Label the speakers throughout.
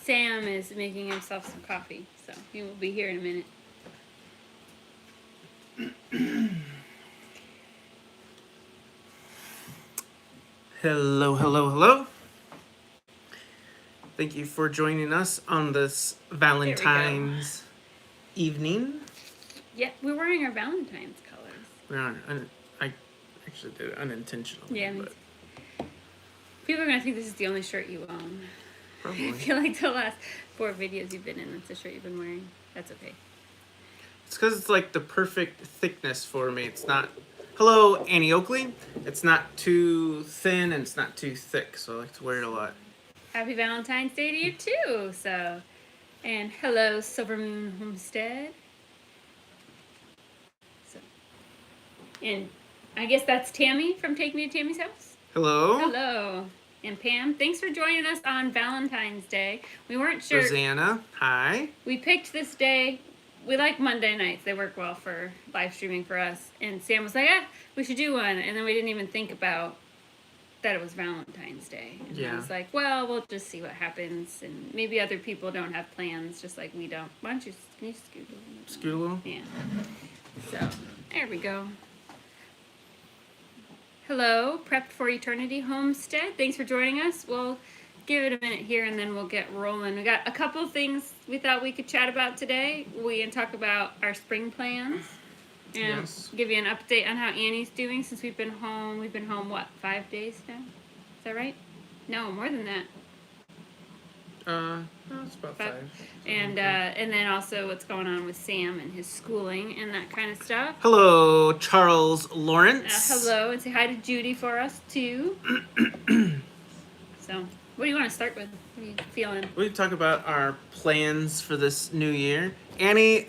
Speaker 1: Sam is making himself some coffee, so he will be here in a minute.
Speaker 2: Hello. Thank you for joining us on this Valentine's evening.
Speaker 1: Yeah, we're wearing our Valentine's colors.
Speaker 2: We're on. I actually did it unintentionally.
Speaker 1: Yeah,
Speaker 2: but
Speaker 1: people are gonna think this is the only shirt you own.
Speaker 2: probably.
Speaker 1: I feel like the last 4 videos you've been in, that's the shirt you've been wearing. That's okay.
Speaker 2: It's because it's like the perfect thickness for me. It's not. Hello, Annie Oakley. It's not too thin and it's not too thick, so I like to wear it a lot.
Speaker 1: Happy Valentine's Day to you too. So, and hello, Silver Moon Homestead. So, and I guess that's Tammy from Take Me to Tammy's House.
Speaker 2: Hello.
Speaker 1: Hello. And Pam, thanks for joining us on Valentine's Day. We weren't sure.
Speaker 2: Rosanna, hi.
Speaker 1: We picked this day. We like Monday nights. They work well for live streaming for us. And Sam was like, we should do one. And then we didn't even think about that it was Valentine's Day. And I was like, well, we'll just see what happens. And maybe other people don't have plans just like we don't. Why don't you, can you scoot a little?
Speaker 2: Scoot a little?
Speaker 1: Yeah. So, there we go. Hello, Prepped for Eternity Homestead. Thanks for joining us. We'll give it a minute here and then we'll get rolling. We got a couple of things we thought we could chat about today. We can talk about our spring plans and give you an update on how Annie's doing since we've been home. We've been home, what, 5 days now? Is that right? No, more than that.
Speaker 2: No, it's about 5.
Speaker 1: And then also what's going on with Sam and his schooling and that kind of stuff.
Speaker 2: Hello, Charles Lawrence.
Speaker 1: Hello, and say hi to Judy for us too. So, what do you want to start with? What are you feeling?
Speaker 2: We talk about our plans for this new year. Annie,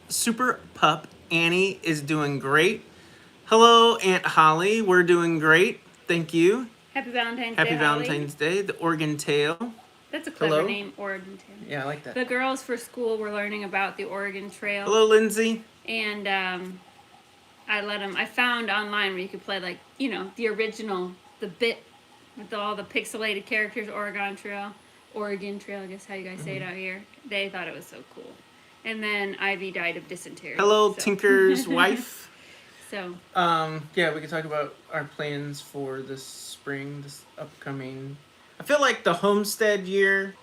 Speaker 2: super pup, Annie is doing great. Hello, Aunt Holly. We're doing great. Thank you.
Speaker 1: Happy Valentine's Day,
Speaker 2: Happy Valentine's Day. The Oregon Tail.
Speaker 1: That's a clever name, Oregon Trail.
Speaker 2: Yeah, I like that.
Speaker 1: The girls for school were learning about the Oregon Trail.
Speaker 2: Hello, Lindsay.
Speaker 1: And I found online where you could play, like, you know, the original, the bit with all the pixelated characters, Oregon Trail, I guess how you guys say it out here. They thought it was so cool. And then Ivy died of dysentery.
Speaker 2: Hello, Tinker's wife.
Speaker 1: So.
Speaker 2: Yeah, we can talk about our plans for this spring, this upcoming. I feel like the homestead year,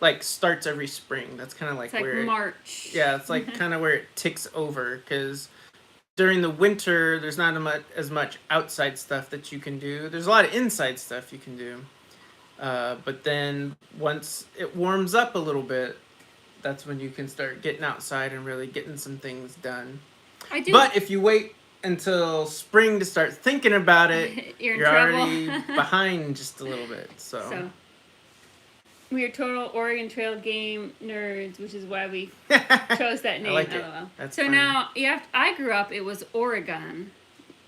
Speaker 2: like, starts every spring. That's kind of like where
Speaker 1: March.
Speaker 2: Yeah, it's like kind of where it ticks over because during the winter there's not as much outside stuff that you can do. There's a lot of inside stuff you can do, but then once it warms up a little bit, that's when you can start getting outside and really getting some things done.
Speaker 1: I do.
Speaker 2: But if you wait until spring to start thinking about it, you're already behind just a little bit. So we are total Oregon Trail game nerds, which is why we chose that name.
Speaker 1: I like it. That's so funny. Now I grew up. It was Oregon,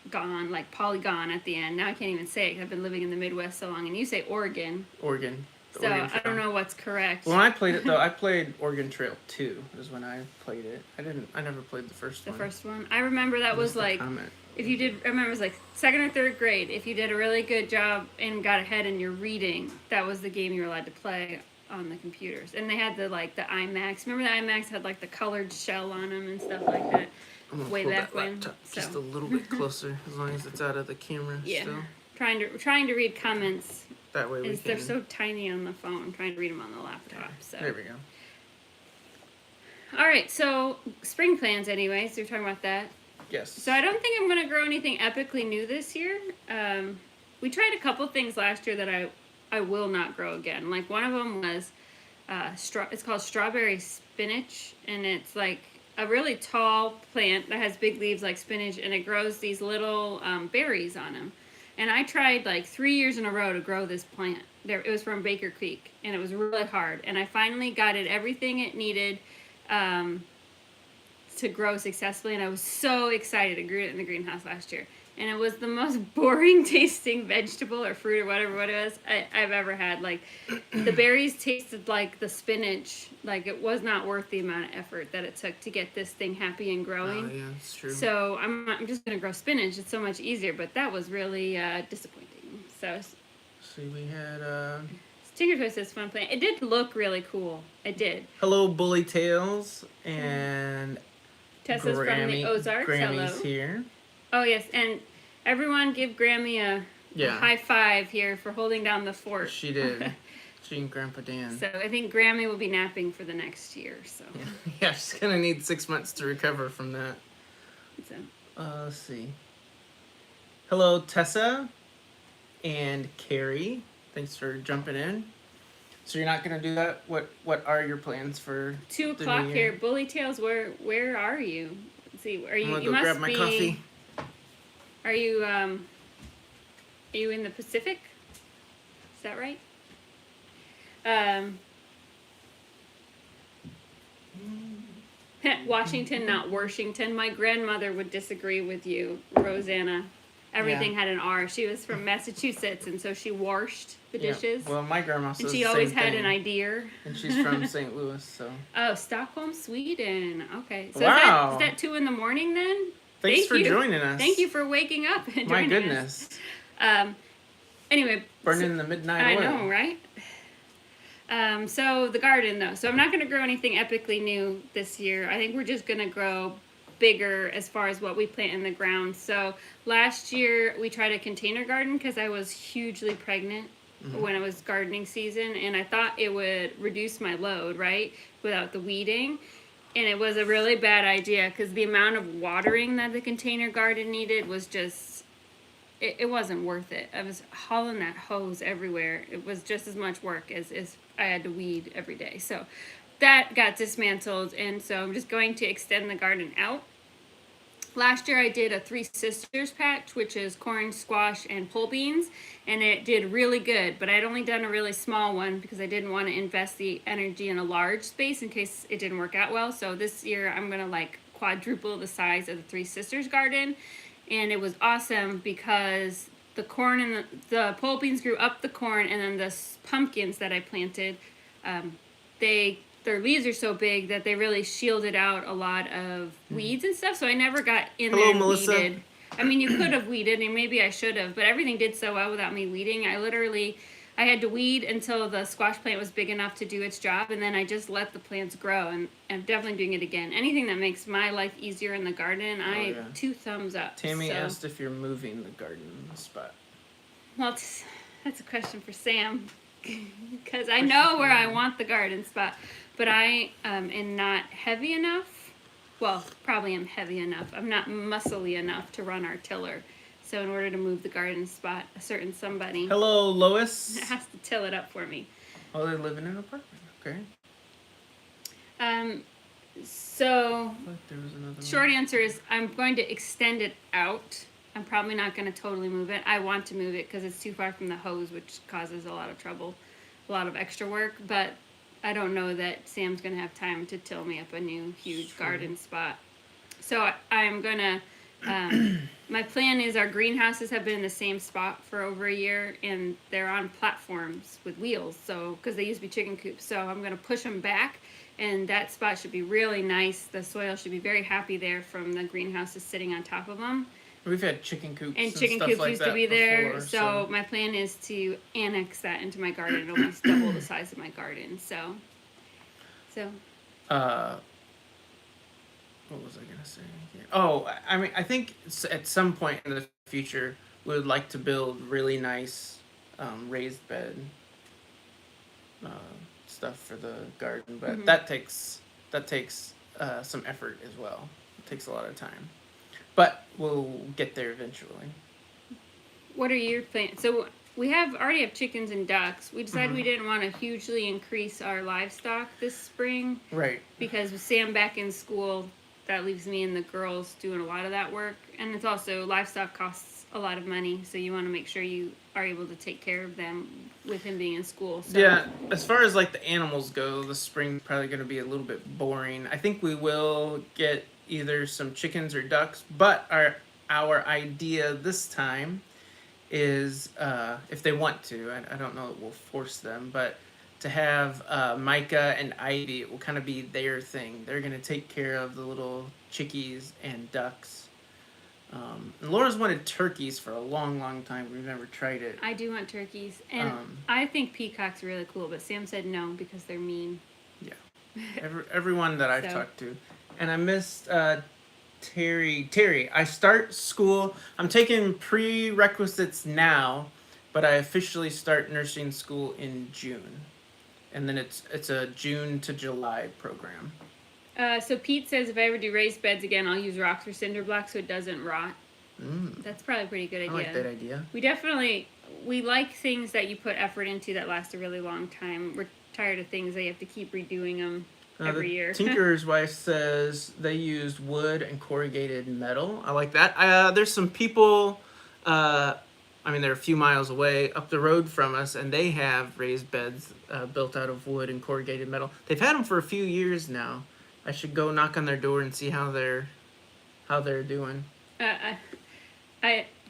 Speaker 1: gone like polygon at the end. Now I can't even say it because I've been living in the Midwest so long. And you say Oregon.
Speaker 2: Oregon.
Speaker 1: So I don't know what's correct.
Speaker 2: When I played it though, I played Oregon Trail 2 is when I played it. I never played the first one.
Speaker 1: The first one. I remember that was like, if you did, I remember it was like 2nd or 3rd grade. If you did a really good job and got ahead in your reading, that was the game you were allowed to play on the computers. And they had the iMacs. Remember the iMacs had like the colored shell on them and stuff like that. Way back when.
Speaker 2: Just a little bit closer, as long as it's out of the camera.
Speaker 1: Yeah.
Speaker 2: Still.
Speaker 1: Trying to read comments.
Speaker 2: That way we can.
Speaker 1: They're so tiny on the phone. I'm trying to read them on the laptop. So
Speaker 2: there we go.
Speaker 1: All right, so spring plans, anyways. We're talking about that.
Speaker 2: Yes.
Speaker 1: So I don't think I'm going to grow anything epically new this year. We tried a couple things last year that I will not grow again. Like one of them was it's called strawberry spinach, and it's like a really tall plant that has big leaves like spinach, and it grows these little berries on them. And I tried like 3 years in a row to grow this plant. It was from Baker Creek, and it was really hard. And I finally got it everything it needed to grow successfully, and I was so excited. I grew it in the greenhouse last year. And it was the most boring tasting vegetable or fruit or whatever it was I've ever had. Like, the berries tasted like the spinach. Like, it was not worth the amount of effort that it took to get this thing happy and growing.
Speaker 2: Oh, yeah, it's true.
Speaker 1: So I'm just going to grow spinach. It's so much easier, but that was really disappointing. So
Speaker 2: see, we had...
Speaker 1: Tinker Twist is fun playing. It did look really cool. It did.
Speaker 2: Hello, Bully Tails, and
Speaker 1: Tessa's from the Ozarks.
Speaker 2: Grammy's
Speaker 1: Hello.
Speaker 2: here.
Speaker 1: Oh yes, and everyone give Grammy a high five here for holding down the fort.
Speaker 2: She did. She and Grandpa Dan.
Speaker 1: So I think Grammy will be napping for the next year. So
Speaker 2: yeah, she's gonna need 6 months to recover from that.
Speaker 1: So.
Speaker 2: Let's see. Hello, Tessa and Carrie. Thanks for jumping in. So you're not gonna do that? What are your plans for
Speaker 1: 2 o'clock here? Bully Tails, where are you? Let's see, are you?
Speaker 2: I'm gonna
Speaker 1: you
Speaker 2: go
Speaker 1: must
Speaker 2: grab my
Speaker 1: be,
Speaker 2: coffee.
Speaker 1: Are you in the Pacific? Is that right? Washington, not Washington. My grandmother would disagree with you, Rosanna. Everything had an R. She was from Massachusetts, and so she washed the dishes.
Speaker 2: Well, my grandma says
Speaker 1: and she always had an idea.
Speaker 2: And she's from St. Louis, so.
Speaker 1: Oh, Stockholm, Sweden. Okay. So
Speaker 2: wow.
Speaker 1: Is that 2 in the morning then?
Speaker 2: Thanks for joining us.
Speaker 1: Thank you for waking up and
Speaker 2: my
Speaker 1: joining
Speaker 2: goodness.
Speaker 1: us. Anyway.
Speaker 2: Burning the midnight oil.
Speaker 1: I know, right? So the garden though. So I'm not going to grow anything epically new this year. I think we're just going to grow bigger as far as what we plant in the ground. So last year we tried a container garden because I was hugely pregnant when it was gardening season, and I thought it would reduce my load, right, without the weeding. And it was a really bad idea because the amount of watering that the container garden needed was just, it wasn't worth it. I was hauling that hose everywhere. It was just as much work as I had to weed every day. So that got dismantled, and so I'm just going to extend the garden out. Last year I did a 3 Sisters patch, which is corn, squash, and pole beans, and it did really good, but I'd only done a really small one because I didn't want to invest the energy in a large space in case it didn't work out well. So this year I'm going to like quadruple the size of the 3 Sisters garden, and it was awesome because the corn and the pole beans grew up the corn, and then the pumpkins that I planted, their leaves are so big that they really shielded out a lot of weeds and stuff, so I never got in there and
Speaker 2: Melissa.
Speaker 1: weeded. I mean, you could have weeded, and maybe I should have, but everything did so well without me weeding. I had to weed until the squash plant was big enough to do its job, and then I just let the plants grow, and I'm definitely doing it again. Anything that makes my life easier in the garden, 2 thumbs up.
Speaker 2: Tammy asked if you're moving the garden spot.
Speaker 1: Well, that's a question for Sam, because I know where I want the garden spot. But I am not heavy enough. Well, probably am heavy enough. I'm not muscly enough to run our tiller. So in order to move the garden spot, a certain somebody
Speaker 2: Hello, Lois.
Speaker 1: has to till it up for me.
Speaker 2: Oh, they live in an apartment. Okay.
Speaker 1: So
Speaker 2: There was another
Speaker 1: short answer is I'm going to extend it out. I'm probably not going to totally move it. I want to move it because it's too far from the hose, which causes a lot of trouble, a lot of extra work. But I don't know that Sam's going to have time to till me up a new huge garden spot. So I'm going to, my plan is our greenhouses have been in the same spot for over a year, and they're on platforms with wheels, so because they used to be chicken coops. So I'm going to push them back, and that spot should be really nice. The soil should be very happy there from the greenhouses sitting on top of them.
Speaker 2: We've had chicken coops
Speaker 1: And chicken
Speaker 2: stuff
Speaker 1: coops
Speaker 2: like
Speaker 1: used
Speaker 2: that
Speaker 1: to be there,
Speaker 2: before,
Speaker 1: so my plan is to annex that into my garden, almost double the size of my garden. So.
Speaker 2: What was I gonna say here? Oh, I mean, I think at some point in the future we would like to build really nice raised bed stuff for the garden, but that takes some effort as well. It takes a lot of time. But we'll get there eventually.
Speaker 1: What are your plans? So we already have chickens and ducks. We decided we didn't want to hugely increase our livestock this spring.
Speaker 2: Right.
Speaker 1: Because with Sam back in school, that leaves me and the girls doing a lot of that work. And it's also, livestock costs a lot of money, so you want to make sure you are able to take care of them with him being in school. So.
Speaker 2: Yeah, as far as like the animals go, the spring's probably going to be a little bit boring. I think we will get either some chickens or ducks, but our idea this time is, if they want to, I don't know that we'll force them, but to have Micah and Ivy, it will kind of be their thing. They're going to take care of the little chickies and ducks. And Laura's wanted turkeys for a long, long time. We've never tried it.
Speaker 1: I do want turkeys, and I think peacocks are really cool, but Sam said no because they're mean.
Speaker 2: Yeah, everyone that I've talked to, and I missed Terry. I start school. I'm taking prerequisites now, but I officially start nursing school in June, and then it's a June to July program.
Speaker 1: So Pete says if I ever do raised beds again, I'll use rocks or cinder blocks so it doesn't rot. That's probably a pretty good idea.
Speaker 2: I like that idea.
Speaker 1: We like things that you put effort into that last a really long time. We're tired of things that you have to keep redoing them every year.
Speaker 2: Tinkerer's wife says they used wood and corrugated metal. I like that. There's some people, they're a few miles away up the road from us, and they have raised beds built out of wood and corrugated metal. They've had them for a few years now. I should go knock on their door and see how they're doing.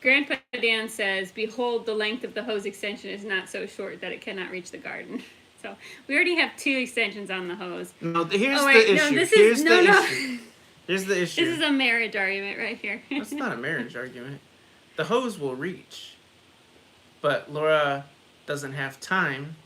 Speaker 1: Grandpa Dan says, "Behold, the length of the hose extension is not so short that it cannot reach the garden." So we already have 2 extensions on the hose.
Speaker 2: No, here's the issue. Here's the issue.
Speaker 1: This is a marriage argument right here.
Speaker 2: That's not a marriage argument. The hose will reach, but Laura doesn't have time.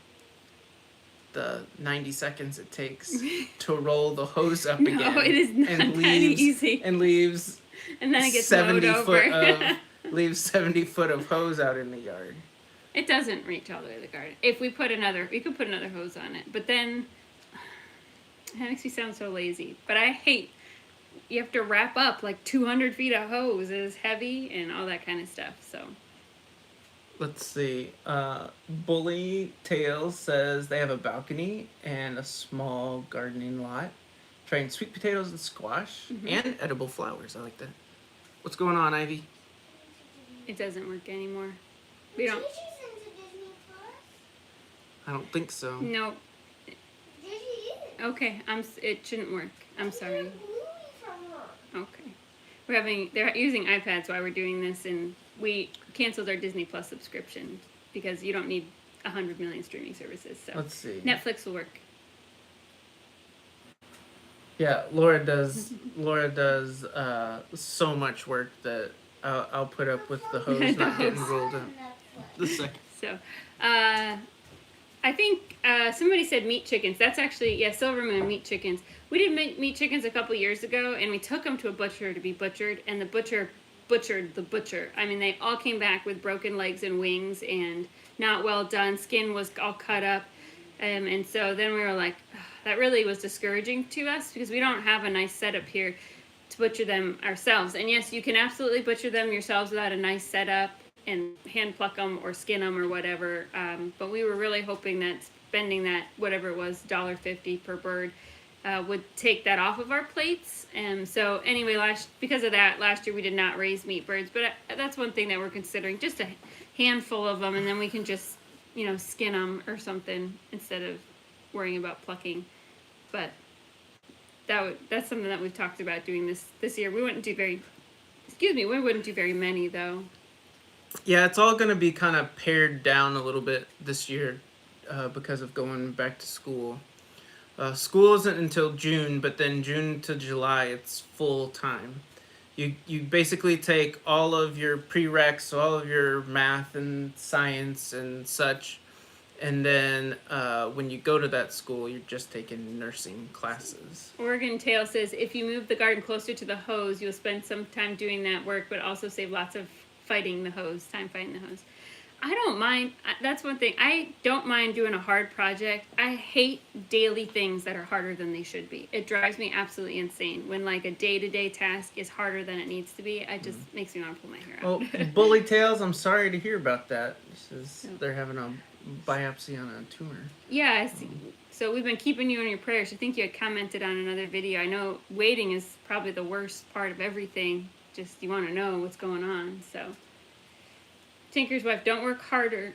Speaker 2: The 90 seconds it takes to roll the hose up again.
Speaker 1: No, it is not that easy.
Speaker 2: And leaves.
Speaker 1: And then it gets 70 over.
Speaker 2: Leaves 70 foot of hose out in the yard.
Speaker 1: It doesn't reach all the way to the garden. If we put we could put another hose on it. But then, it makes me sound so lazy. But I hate, you have to wrap up like 200 feet of hose. It is heavy and all that kind of stuff, so.
Speaker 2: Let's see. Bully Tails says they have a balcony and a small gardening lot. Trying sweet potatoes and squash and edible flowers. I like that. What's going on, Ivy?
Speaker 1: It doesn't work anymore. We don't.
Speaker 2: I don't think so.
Speaker 1: No. Okay, it shouldn't work. I'm sorry. Okay. They're using iPads while we're doing this, and we canceled our Disney Plus subscription because you don't need 100 million streaming services. So
Speaker 2: let's see.
Speaker 1: Netflix will work.
Speaker 2: Yeah, Laura does so much work that I'll put up with the hose not getting rolled up. The second.
Speaker 1: So, I think somebody said meat chickens. That's actually, Silver Moon meat chickens. We did meat chickens a couple years ago, and we took them to a butcher to be butchered, and the butcher butchered the butcher. I mean, they all came back with broken legs and wings and not well done. Skin was all cut up. And so then we were like, that really was discouraging to us because we don't have a nice setup here to butcher them ourselves. And yes, you can absolutely butcher them yourselves without a nice setup and hand pluck them or skin them or whatever. But we were really hoping that spending that, whatever it was, $1.50 per bird, would take that off of our plates. And so anyway, because of that, last year we did not raise meat birds. But that's one thing that we're considering, just a handful of them, and then we can just, skin them or something instead of worrying about plucking. But that's something that we've talked about doing this year. We wouldn't do very many though.
Speaker 2: Yeah, it's all going to be kind of pared down a little bit this year because of going back to school. School isn't until June, but then June to July, it's full time. You basically take all of your prereqs, so all of your math and science and such, and then when you go to that school, you're just taking nursing classes.
Speaker 1: Oregon Tail says, if you move the garden closer to the hose, you'll spend some time doing that work, but also save lots of time fighting the hose. I don't mind. That's one thing. I don't mind doing a hard project. I hate daily things that are harder than they should be. It drives me absolutely insane when like a day-to-day task is harder than it needs to be. It just makes me want to pull my hair out.
Speaker 2: Well, Bully Tails, I'm sorry to hear about that. They're having a biopsy on a tumor.
Speaker 1: Yeah, so we've been keeping you in your prayers. I think you had commented on another video. I know waiting is probably the worst part of everything. Just you want to know what's going on, so. Tinker's wife, don't work harder,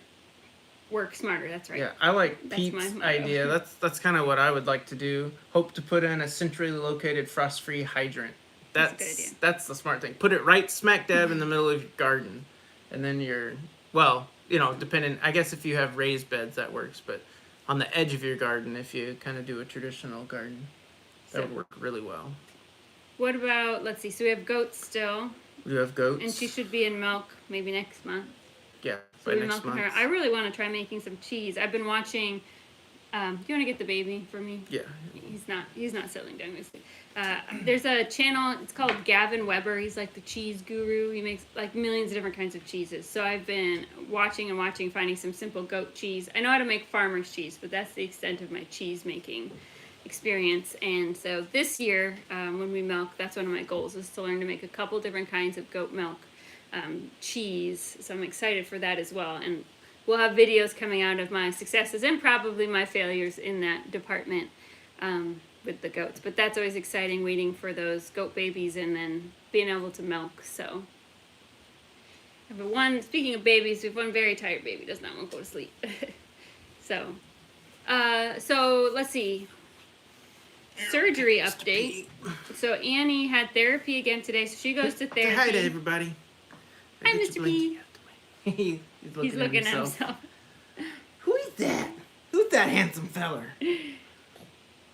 Speaker 1: work smarter. That's right.
Speaker 2: Yeah, I like Pete's idea. That's kind of what I would like to do. Hope to put in a centrally located frost-free hydrant. That's a good idea. That's the smart thing. Put it right smack dab in the middle of your garden, and then depending. I guess if you have raised beds, that works. But on the edge of your garden, if you kind of do a traditional garden, that would work really well.
Speaker 1: What about? Let's see. So we have goats still.
Speaker 2: We have goats.
Speaker 1: And she should be in milk maybe next month.
Speaker 2: Yeah,
Speaker 1: So
Speaker 2: by
Speaker 1: we're
Speaker 2: next
Speaker 1: milking
Speaker 2: month.
Speaker 1: her. I really want to try making some cheese. I've been watching. Do you want to get the baby for me?
Speaker 2: Yeah.
Speaker 1: He's not settling down. There's a channel. It's called Gavin Weber. He's like the cheese guru. He makes like millions of different kinds of cheeses. So I've been watching, finding some simple goat cheese. I know how to make farmer's cheese, but that's the extent of my cheese making experience. And so this year, when we milk, that's one of my goals is to learn to make a couple different kinds of goat milk cheese. So I'm excited for that as well. And we'll have videos coming out of my successes and probably my failures in that department with the goats. But that's always exciting, waiting for those goat babies and then being able to milk. So, speaking of babies, we have one very tired baby, does not want to go to sleep. So let's see. Surgery update. So Annie had therapy again today, so she goes to therapy.
Speaker 2: Hi to everybody.
Speaker 1: Hi, Mr. B.
Speaker 2: He's looking at himself. Who is that? Who's that handsome feller?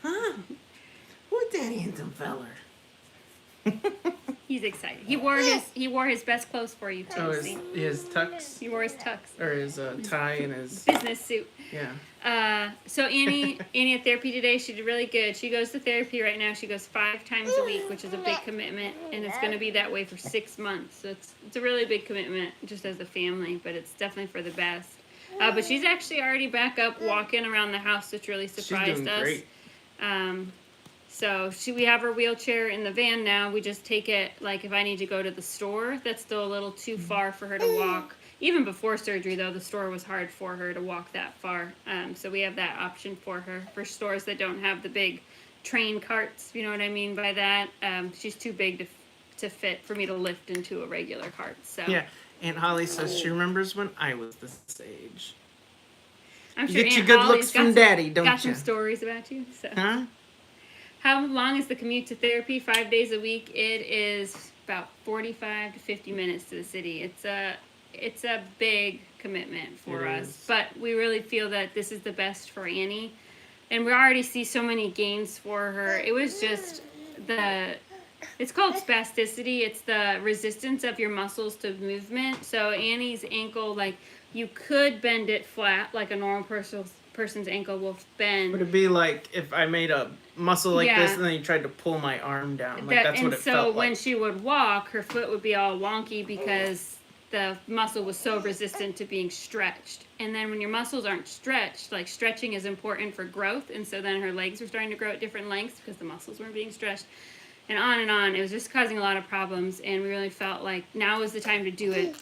Speaker 2: Huh? Who's that handsome feller?
Speaker 1: He's excited. He wore his best clothes for you too.
Speaker 2: Oh, his tux?
Speaker 1: He wore his tux.
Speaker 2: Or his tie and his
Speaker 1: business suit.
Speaker 2: Yeah.
Speaker 1: So Annie had therapy today. She did really good. She goes to therapy right now. She goes 5 times a week, which is a big commitment, and it's going to be that way for 6 months. So it's a really big commitment just as a family, but it's definitely for the best. But she's actually already back up walking around the house, which really surprised
Speaker 2: she's doing
Speaker 1: us.
Speaker 2: Great.
Speaker 1: So we have her wheelchair in the van now. We just take it, like if I need to go to the store, that's still a little too far for her to walk. Even before surgery, though, the store was hard for her to walk that far. So we have that option for her for stores that don't have the big train carts. You know what I mean by that? She's too big to fit for me to lift into a regular cart. So
Speaker 2: yeah, Aunt Holly says she remembers when I was this age.
Speaker 1: I'm
Speaker 2: You
Speaker 1: sure
Speaker 2: get
Speaker 1: Aunt
Speaker 2: your good
Speaker 1: Holly's
Speaker 2: looks from Daddy, don't you?
Speaker 1: Got some stories about you. So.
Speaker 2: Huh?
Speaker 1: How long is the commute to therapy? 5 days a week. It is about 45 to 50 minutes to the city. It's a big commitment for us, but we really feel that this is the best for Annie, and we already see so many gains for her. It was just it's called spasticity. It's the resistance of your muscles to movement. So Annie's ankle, like you could bend it flat like a normal person's ankle will bend.
Speaker 2: Would it be like if I made a muscle like this and then you tried to pull my arm down? Like that's what it felt like.
Speaker 1: And so when she would walk, her foot would be all wonky because the muscle was so resistant to being stretched. And then when your muscles aren't stretched, like stretching is important for growth, and so then her legs were starting to grow at different lengths because the muscles weren't being stretched. And on and on. It was just causing a lot of problems, and we really felt like now was the time to do it.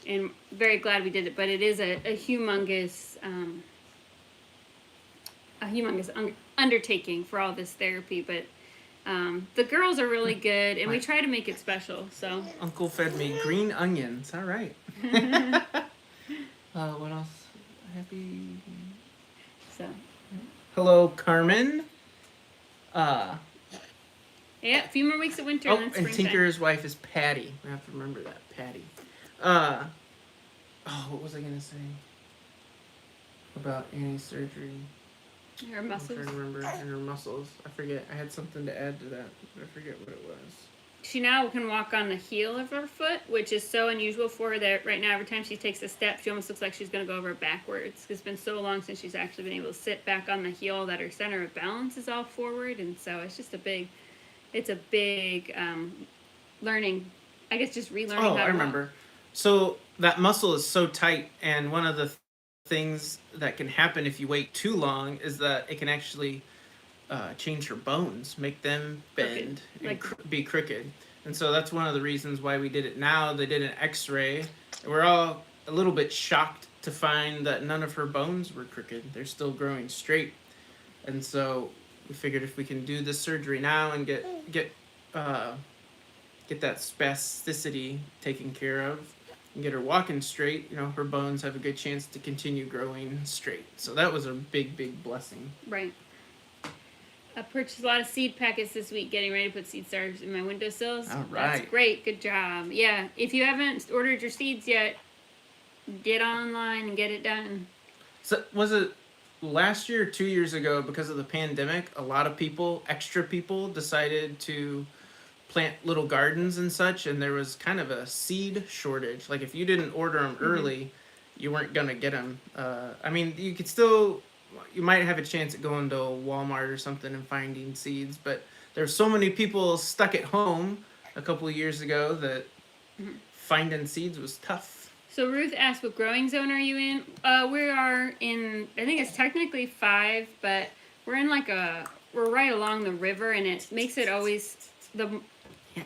Speaker 1: And very glad we did it, but it is a humongous undertaking for all this therapy. But the girls are really good, and we try to make it special. So
Speaker 2: Uncle fed me green onions. All right. What else? Happy.
Speaker 1: So.
Speaker 2: Hello, Carmen.
Speaker 1: Yeah, a few more weeks of winter.
Speaker 2: Oh,
Speaker 1: and,
Speaker 2: and Tinker's wife is Patty. I have to remember that, Patty. What was I gonna say about Annie's surgery?
Speaker 1: Her muscles.
Speaker 2: I'm trying to remember. And her muscles. I forget. I had something to add to that, but I forget what it was.
Speaker 1: She now can walk on the heel of her foot, which is so unusual for her that right now every time she takes a step, she almost looks like she's going to go over backwards. It's been so long since she's actually been able to sit back on the heel that her center of balance is all forward, and so it's just a big learning. I guess just relearning how to walk.
Speaker 2: I remember. So that muscle is so tight, and one of the things that can happen if you wait too long is that it can actually change your bones, make them bend, and be crooked. And so that's one of the reasons why we did it now. They did an x-ray. We're all a little bit shocked to find that none of her bones were crooked. They're still growing straight. And so we figured if we can do this surgery now and get that spasticity taken care of and get her walking straight, her bones have a good chance to continue growing straight. So that was a big, big blessing.
Speaker 1: Right. I purchased a lot of seed packets this week, getting ready to put seed starters in my windowsills.
Speaker 2: All right.
Speaker 1: That's great. Good job. Yeah. If you haven't ordered your seeds yet, get online and get it done.
Speaker 2: So was it last year or 2 years ago, because of the pandemic, a lot of extra people decided to plant little gardens and such, and there was kind of a seed shortage. Like if you didn't order them early, you weren't gonna get them. I mean, you could still, you might have a chance at going to Walmart or something and finding seeds, but there's so many people stuck at home a couple of years ago that finding seeds was tough.
Speaker 1: So Ruth asked, what growing zone are you in? We are in, I think it's technically 5, but we're in like we're right along the river, and it makes it always, the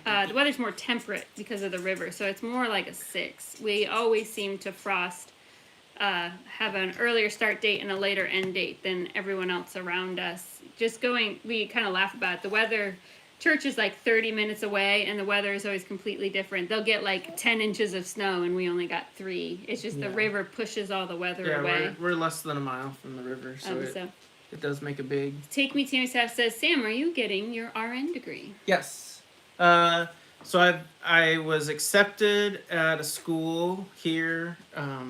Speaker 1: weather's more temperate because of the river, so it's more like a 6. We always seem to frost, have an earlier start date and a later end date than everyone else around us. We kind of laugh about it. The weather, church is like 30 minutes away, and the weather is always completely different. They'll get like 10 inches of snow, and we only got 3. It's just the river pushes all the weather away.
Speaker 2: Yeah, we're less than a mile from the river, so it does make a big...
Speaker 1: Take Me to Yourself says, Sam, are you getting your RN degree?
Speaker 2: Yes. So I was accepted at a school here. I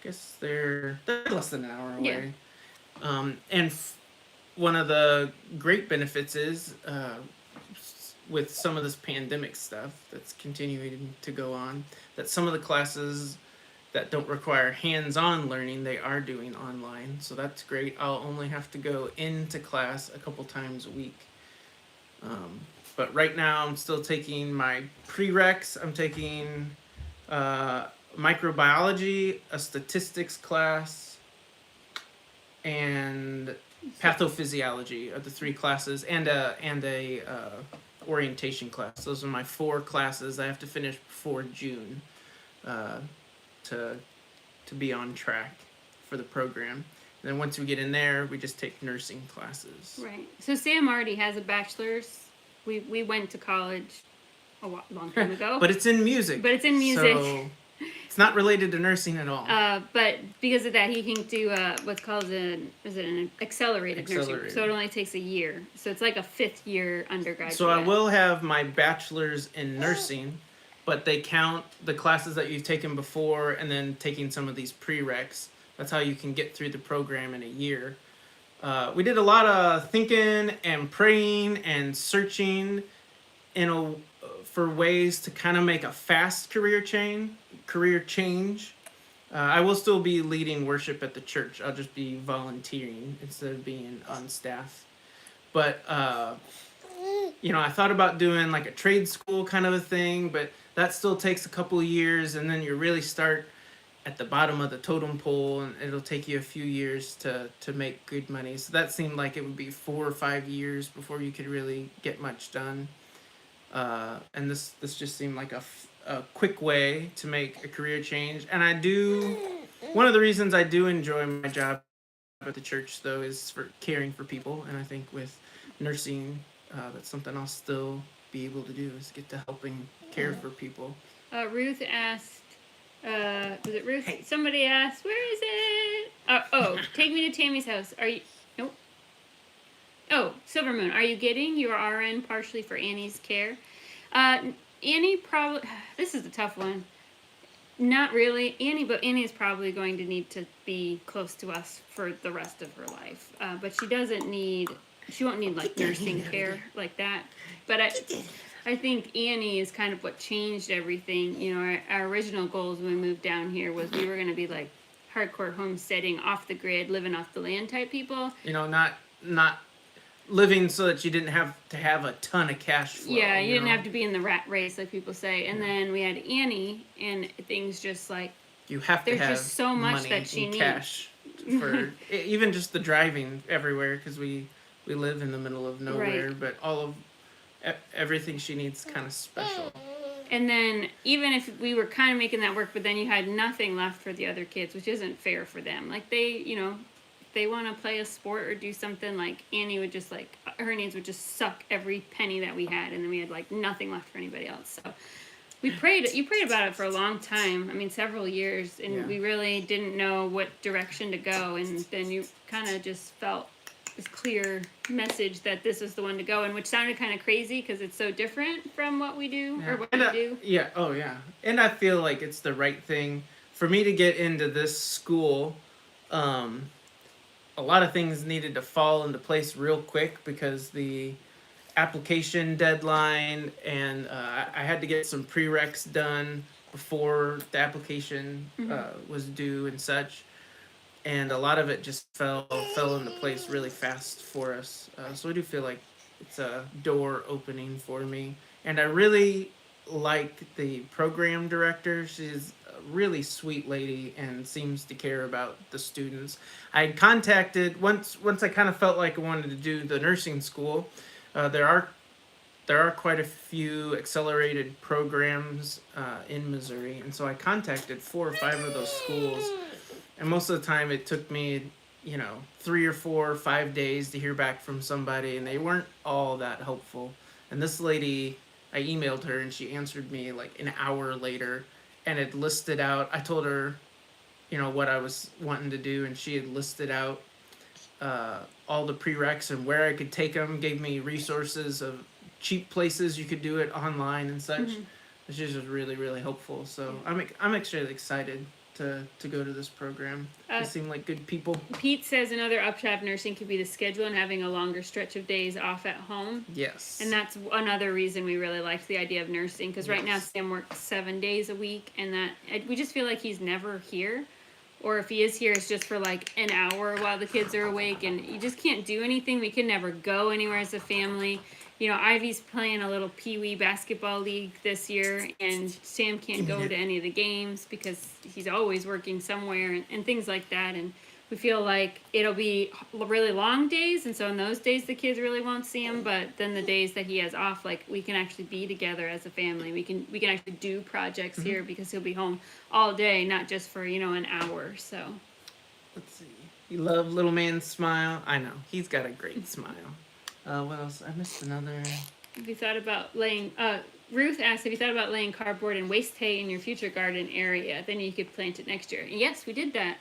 Speaker 2: guess they're less than an hour away. Yeah. And one of the great benefits is with some of this pandemic stuff that's continuing to go on, that some of the classes that don't require hands-on learning, they are doing online. So that's great. I'll only have to go into class a couple times a week. But right now I'm still taking my prereqs. I'm taking microbiology, a statistics class, and pathophysiology are the 3 classes, and a orientation class. Those are my 4 classes I have to finish before June to be on track for the program. And then once we get in there, we just take nursing classes.
Speaker 1: Right. So Sam already has a bachelor's. We went to college a long time ago.
Speaker 2: But it's in music. So it's not related to nursing at all.
Speaker 1: But because of that, he can do what's called an accelerated nursing. So it only takes a year. So it's like a 5th year undergraduate.
Speaker 2: So I will have my bachelor's in nursing, but they count the classes that you've taken before and then taking some of these prereqs. That's how you can get through the program in a year. We did a lot of thinking and praying and searching for ways to kind of make a fast career change. I will still be leading worship at the church. I'll just be volunteering instead of being on staff. But, I thought about doing like a trade school kind of a thing, but that still takes a couple of years, and then you really start at the bottom of the totem pole, and it'll take you a few years to make good money. So that seemed like it would be 4 or 5 years before you could really get much done. And this just seemed like a quick way to make a career change. And one of the reasons I do enjoy my job at the church, though, is for caring for people. And I think with nursing, that's something I'll still be able to do, is get to helping care for people.
Speaker 1: Ruth asked, was it Ruth? Hey. Somebody asked, where is it? Take Me to Tammy's House. Are you... Nope. Oh, Silver Moon. Are you getting your RN partially for Annie's care? Annie probably... This is a tough one. Not really Annie, but Annie is probably going to need to be close to us for the rest of her life. But she won't need like nursing care like that. But I think Annie is kind of what changed everything. Our original goals when we moved down here was we were going to be like hardcore homesteading, off the grid, living off the land type people.
Speaker 2: Not living so that you didn't have to have a ton of cash flow.
Speaker 1: Yeah, you didn't have to be in the rat race like people say. And then we had Annie, and things just like
Speaker 2: you have to have
Speaker 1: just so much
Speaker 2: money
Speaker 1: that she
Speaker 2: and
Speaker 1: needs.
Speaker 2: Cash for even just the driving everywhere, because we live in the middle of nowhere, right. But all of everything she needs kind of special.
Speaker 1: And then even if we were kind of making that work, but then you had nothing left for the other kids, which isn't fair for them. Like they want to play a sport or do something, like Annie would just like, her needs would just suck every penny that we had, and then we had like nothing left for anybody else. So you prayed about it for a long time. I mean, several years, and we really didn't know what direction to go. And then you kind of just felt this clear message that this is the one to go, and which sounded kind of crazy because it's so different from what we do or what we do.
Speaker 2: Yeah. Oh yeah. And I feel like it's the right thing for me to get into this school. A lot of things needed to fall into place real quick because the application deadline, and I had to get some prereqs done before the application was due and such. And a lot of it just fell into place really fast for us. So I do feel like it's a door opening for me, and I really like the program director. She's a really sweet lady and seems to care about the students. I had contacted once I kind of felt like I wanted to do the nursing school. There are quite a few accelerated programs in Missouri, and so I contacted 4 or 5 of those schools, and most of the time it took me, 3 or 4 or 5 days to hear back from somebody, and they weren't all that helpful. And this lady, I emailed her, and she answered me like an hour later, and it listed out. I told her, what I was wanting to do, and she had listed out all the prereqs and where I could take them. Gave me resources of cheap places you could do it online and such. Which is just really, really helpful. So I'm actually excited to go to this program. They seem like good people.
Speaker 1: Pete says another upshot of nursing could be the schedule and having a longer stretch of days off at home.
Speaker 2: Yes.
Speaker 1: And that's another reason we really liked the idea of nursing, because right now Sam works 7 days a week, and we just feel like he's never here. Or if he is here, it's just for like an hour while the kids are awake, and you just can't do anything. We can never go anywhere as a family. Ivy's playing a little pee-wee basketball league this year, and Sam can't go to any of the games because he's always working somewhere and things like that. And we feel like it'll be really long days, and so in those days the kids really won't see him. But then the days that he has off, like, we can actually be together as a family. We can actually do projects here because he'll be home all day, not just for an hour. So
Speaker 2: let's see. You love little man's smile. I know he's got a great smile. What else? I missed another.
Speaker 1: Have you thought about laying? Ruth asked, have you thought about laying cardboard and waste hay in your future garden area? Then you could plant it next year. And yes, we did that.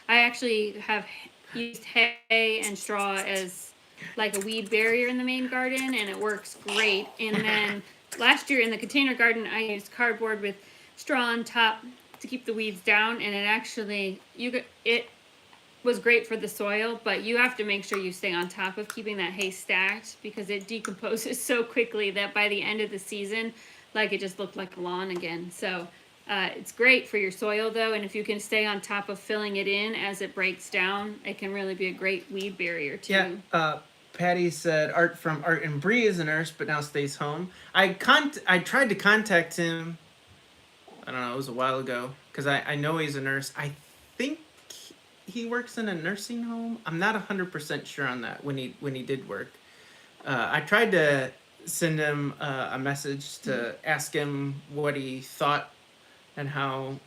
Speaker 1: I actually have used hay and straw as like a weed barrier in the main garden, and it works great. And then last year in the container garden, I used cardboard with straw on top to keep the weeds down, and it actually it was great for the soil, but you have to make sure you stay on top of keeping that hay stacked, because it decomposes so quickly that by the end of the season, like, it just looked like a lawn again. So it's great for your soil though, and if you can stay on top of filling it in as it breaks down, it can really be a great weed barrier too.
Speaker 2: Yeah. Patty said Art and Bree is a nurse, but now stays home. I tried to contact him. I don't know. It was a while ago because I know he's a nurse. I think he works in a nursing home. I'm not 100% sure on that when he did work. I tried to send him a message to ask him what he thought and how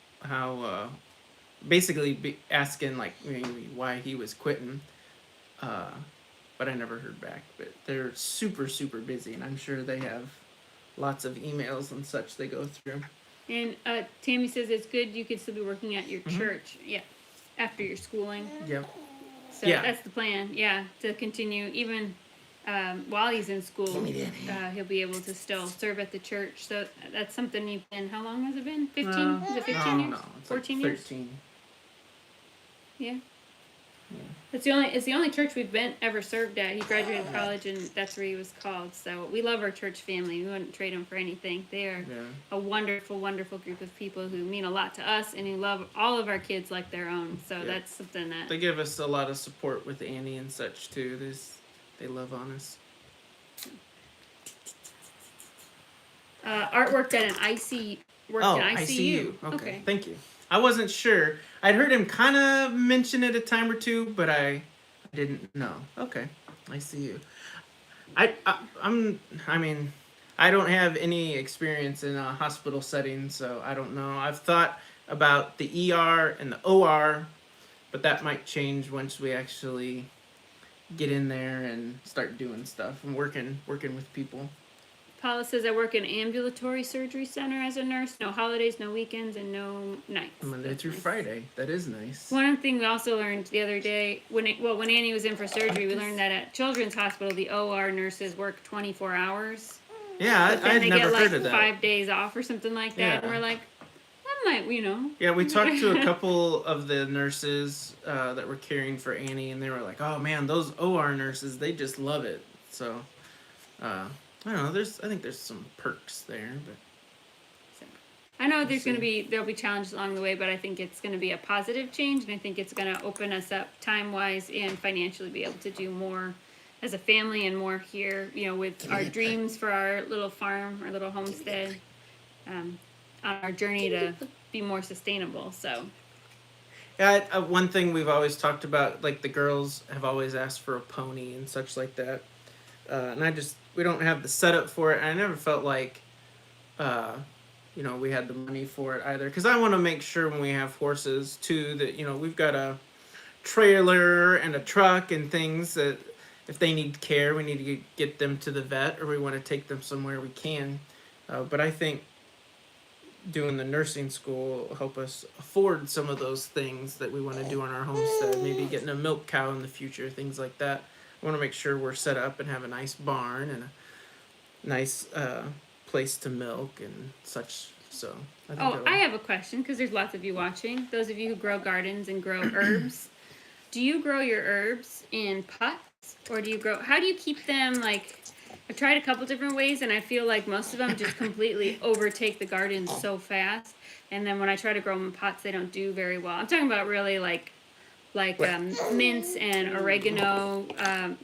Speaker 2: basically asking like maybe why he was quitting. But I never heard back. But they're super, super busy, and I'm sure they have lots of emails and such they go through.
Speaker 1: And Tammy says it's good you could still be working at your church. Yeah. After your schooling.
Speaker 2: Yep.
Speaker 1: So that's the plan, to continue even while he's in school. He'll be able to still serve at the church. So that's something you've been, how long has it been? 15? Is it 15 years?
Speaker 2: No, it's
Speaker 1: 14
Speaker 2: like
Speaker 1: years?
Speaker 2: 13.
Speaker 1: Yeah. It's the only church we've ever served at. He graduated college, and that's where he was called. So we love our church family. We wouldn't trade them for anything. They are a wonderful, wonderful group of people who mean a lot to us and who love all of our kids like their own. So that's something that
Speaker 2: they give us a lot of support with Annie and such too. They love on us.
Speaker 1: Art worked at an ICU.
Speaker 2: ICU. Okay, thank you. I wasn't sure. I'd heard him kind of mention it a time or two, but I didn't know. Okay, ICU. I don't have any experience in a hospital setting, so I don't know. I've thought about the ER and the OR, but that might change once we actually get in there and start doing stuff and working with people.
Speaker 1: Paula says, I work in an ambulatory surgery center as a nurse. No holidays, no weekends, and no nights.
Speaker 2: Monday through Friday. That is nice.
Speaker 1: One thing we also learned the other day, when Annie was in for surgery, we learned that at Children's Hospital, the OR nurses work 24 hours.
Speaker 2: Yeah, I'd never heard of that.
Speaker 1: 5 days off or something like that. Yeah. And we're like, that might,
Speaker 2: Yeah, we talked to a couple of the nurses that were caring for Annie, and they were like, oh man, those OR nurses, they just love it. So I don't know. I think there's some perks there, but
Speaker 1: So, I know
Speaker 2: we'll see.
Speaker 1: there'll be challenges along the way, but I think it's going to be a positive change, and I think it's going to open us up time wise and financially be able to do more as a family and more here, with our dreams for our little farm, our little homestead, on our journey to be more sustainable. So,
Speaker 2: Yeah, one thing we've always talked about, like the girls have always asked for a pony and such like that, and we don't have the setup for it. I never felt like, uh, we had the money for it either. Because I want to make sure when we have horses too that we've got a trailer and a truck and things that if they need care, we need to get them to the vet or we want to take them somewhere we can. But I think doing the nursing school will help us afford some of those things that we want to do on our homestead. Maybe getting a milk cow in the future, things like that. I want to make sure we're set up and have a nice barn and a nice place to milk and such. So
Speaker 1: I have a question because there's lots of you watching. Those of you who grow gardens and grow herbs, do you grow your herbs in pots or how do you keep them like? I've tried a couple different ways, and I feel like most of them just completely overtake the garden so fast. And then when I try to grow them in pots, they don't do very well. I'm talking about really like mints and oregano.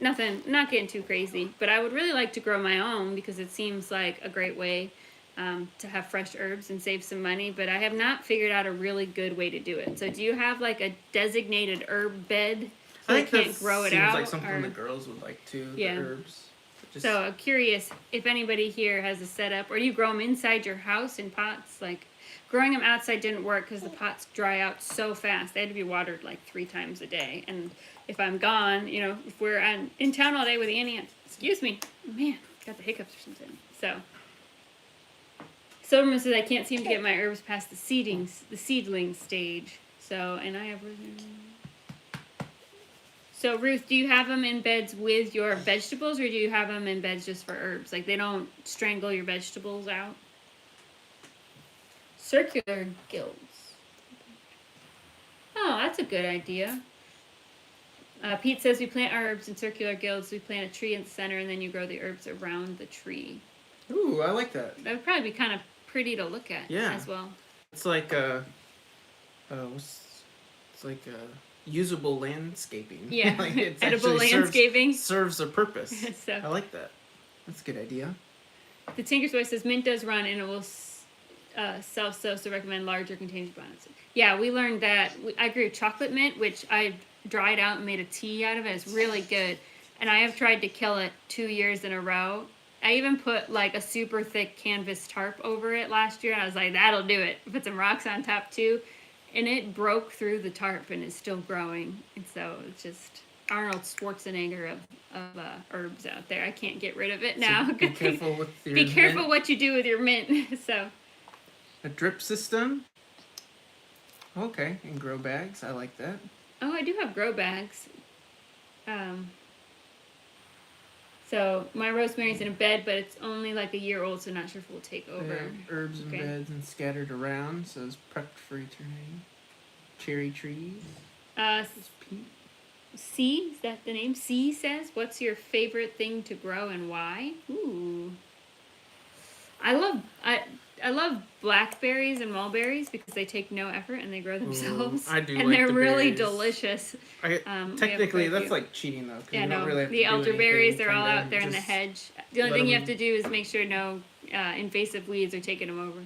Speaker 1: Nothing, not getting too crazy. But I would really like to grow my own because it seems like a great way to have fresh herbs and save some money. But I have not figured out a really good way to do it. So do you have like a designated herb bed so
Speaker 2: I
Speaker 1: they
Speaker 2: think
Speaker 1: can't grow it out?
Speaker 2: Seems like something the girls would like too.
Speaker 1: Yeah.
Speaker 2: The herbs.
Speaker 1: So I'm curious if anybody here has a setup, or do you grow them inside your house in pots? Like growing them outside didn't work because the pots dry out so fast. They had to be watered like 3 times a day. And if I'm gone, if we're in town all day with Annie, excuse me, man, got the hiccups or something. So Silverman says I can't seem to get my herbs past the seedling stage. So, and I have. So, Ruth, do you have them in beds with your vegetables, or do you have them in beds just for herbs? Like, they don't strangle your vegetables out? Circular guilds. Oh, that's a good idea. Pete says we plant our herbs in circular guilds. We plant a tree in the center, and then you grow the herbs around the tree.
Speaker 2: Ooh, I like that.
Speaker 1: That would probably be kind of pretty to look at as well.
Speaker 2: It's like usable landscaping.
Speaker 1: Yeah,
Speaker 2: like it's
Speaker 1: edible landscaping.
Speaker 2: Serves a purpose.
Speaker 1: So,
Speaker 2: I like that. That's a good idea.
Speaker 1: The Tinker's Voice says mint does run and it will self-sow, so recommend larger containers. Yeah, we learned that. I grew chocolate mint, which I dried out and made a tea out of it. It's really good. And I have tried to kill it 2 years in a row. I even put like a super thick canvas tarp over it last year. And I was like, that'll do it. Put some rocks on top too. And it broke through the tarp and is still growing. And so it's just Arnold Schwarzenegger of herbs out there. I can't get rid of it now.
Speaker 2: So be careful with your
Speaker 1: Be careful what you do with your mint. So
Speaker 2: a drip system. Okay, and grow bags. I like that.
Speaker 1: Oh, I do have grow bags. So my rosemary's in a bed, but it's only like a year old, so not sure if it will take over.
Speaker 2: Herbs in beds and scattered around, so it's prepped for eternity. Cherry trees.
Speaker 1: C, is that the name? C says, what's your favorite thing to grow and why? Ooh. I love blackberries and mulberries because they take no effort and they grow themselves.
Speaker 2: I do,
Speaker 1: and
Speaker 2: like
Speaker 1: they're really
Speaker 2: berries.
Speaker 1: delicious.
Speaker 2: Technically, that's like cheating though.
Speaker 1: Yeah,
Speaker 2: you
Speaker 1: no.
Speaker 2: don't really have
Speaker 1: The
Speaker 2: to do
Speaker 1: elderberries,
Speaker 2: anything,
Speaker 1: they're all out there in the hedge. The only thing you have to do is make sure no invasive weeds are taking them over.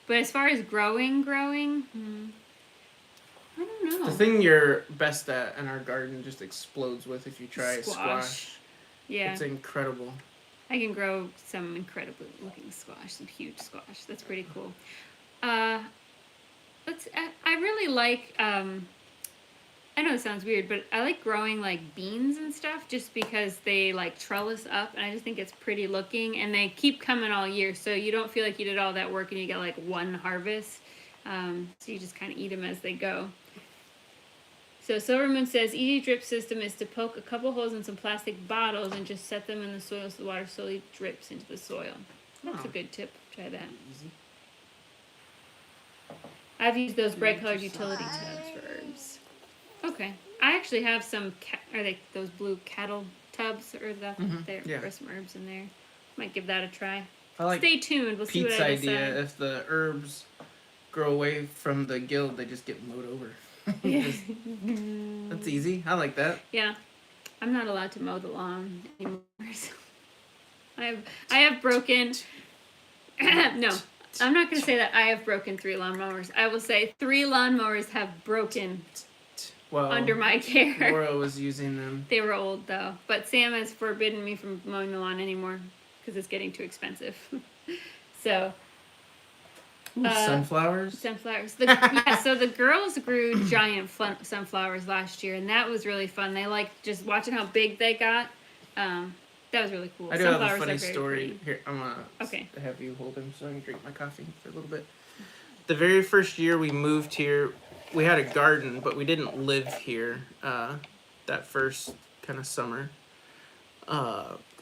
Speaker 1: But as far as growing, I don't know.
Speaker 2: The thing you're best at in our garden just explodes with if you try squash.
Speaker 1: Yeah.
Speaker 2: It's incredible.
Speaker 1: I can grow some incredible looking squash, some huge squash. That's pretty cool. I really like, I know it sounds weird, but I like growing like beans and stuff just because they like trellis up and I just think it's pretty looking and they keep coming all year. So you don't feel like you did all that work and you get like one harvest. So you just kind of eat them as they go. So Silverman says, easy drip system is to poke a couple holes in some plastic bottles and just set them in the soil so the water slowly drips into the soil. That's a good tip. Try that.
Speaker 2: Easy.
Speaker 1: I've used those bright colored utility tubs for herbs. Okay. I actually have some, are they those blue cattle tubs or there
Speaker 2: Yeah.
Speaker 1: for some herbs in there. Might give that a try.
Speaker 2: I like
Speaker 1: Stay tuned. We'll see what
Speaker 2: Pete's
Speaker 1: I decide.
Speaker 2: idea. If the herbs grow away from the guild, they just get mowed over. That's easy. I like that.
Speaker 1: Yeah, I'm not allowed to mow the lawn anymore. So I have broken. No, I'm not going to say that I have broken 3 lawnmowers. I will say 3 lawnmowers have broken under my care.
Speaker 2: Laura was using them.
Speaker 1: They were old though, but Sam has forbidden me from mowing the lawn anymore because it's getting too expensive. So.
Speaker 2: Ooh, sunflowers?
Speaker 1: Sunflowers. So the girls grew giant sunflowers last year, and that was really fun. They liked just watching how big they got. That was really cool.
Speaker 2: I do have a funny story.
Speaker 1: Pretty.
Speaker 2: Here, I'm going
Speaker 1: to
Speaker 2: have you hold him so I can drink my coffee for a little bit. The very first year we moved here, we had a garden, but we didn't live here that first kind of summer.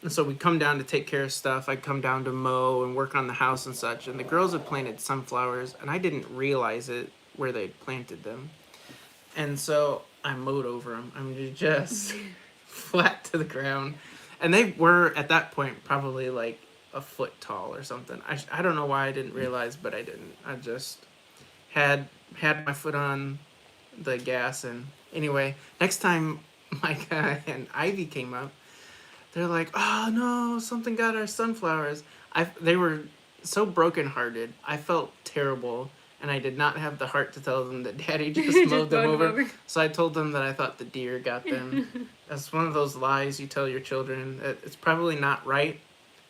Speaker 2: And so we'd come down to take care of stuff. I'd come down to mow and work on the house and such. And the girls had planted sunflowers, and I didn't realize it where they'd planted them. And so I mowed over them. I mean, just flat to the ground. And they were, at that point, probably like a foot tall or something. I don't know why I didn't realize, but I didn't. I just had my foot on the gas. And anyway, next time Micah and Ivy came up, they're like, oh no, something got our sunflowers. They were so brokenhearted. I felt terrible, and I did not have the heart to tell them that Daddy just mowed them over. So I told them that I thought the deer got them. That's one of those lies you tell your children. It's probably not right,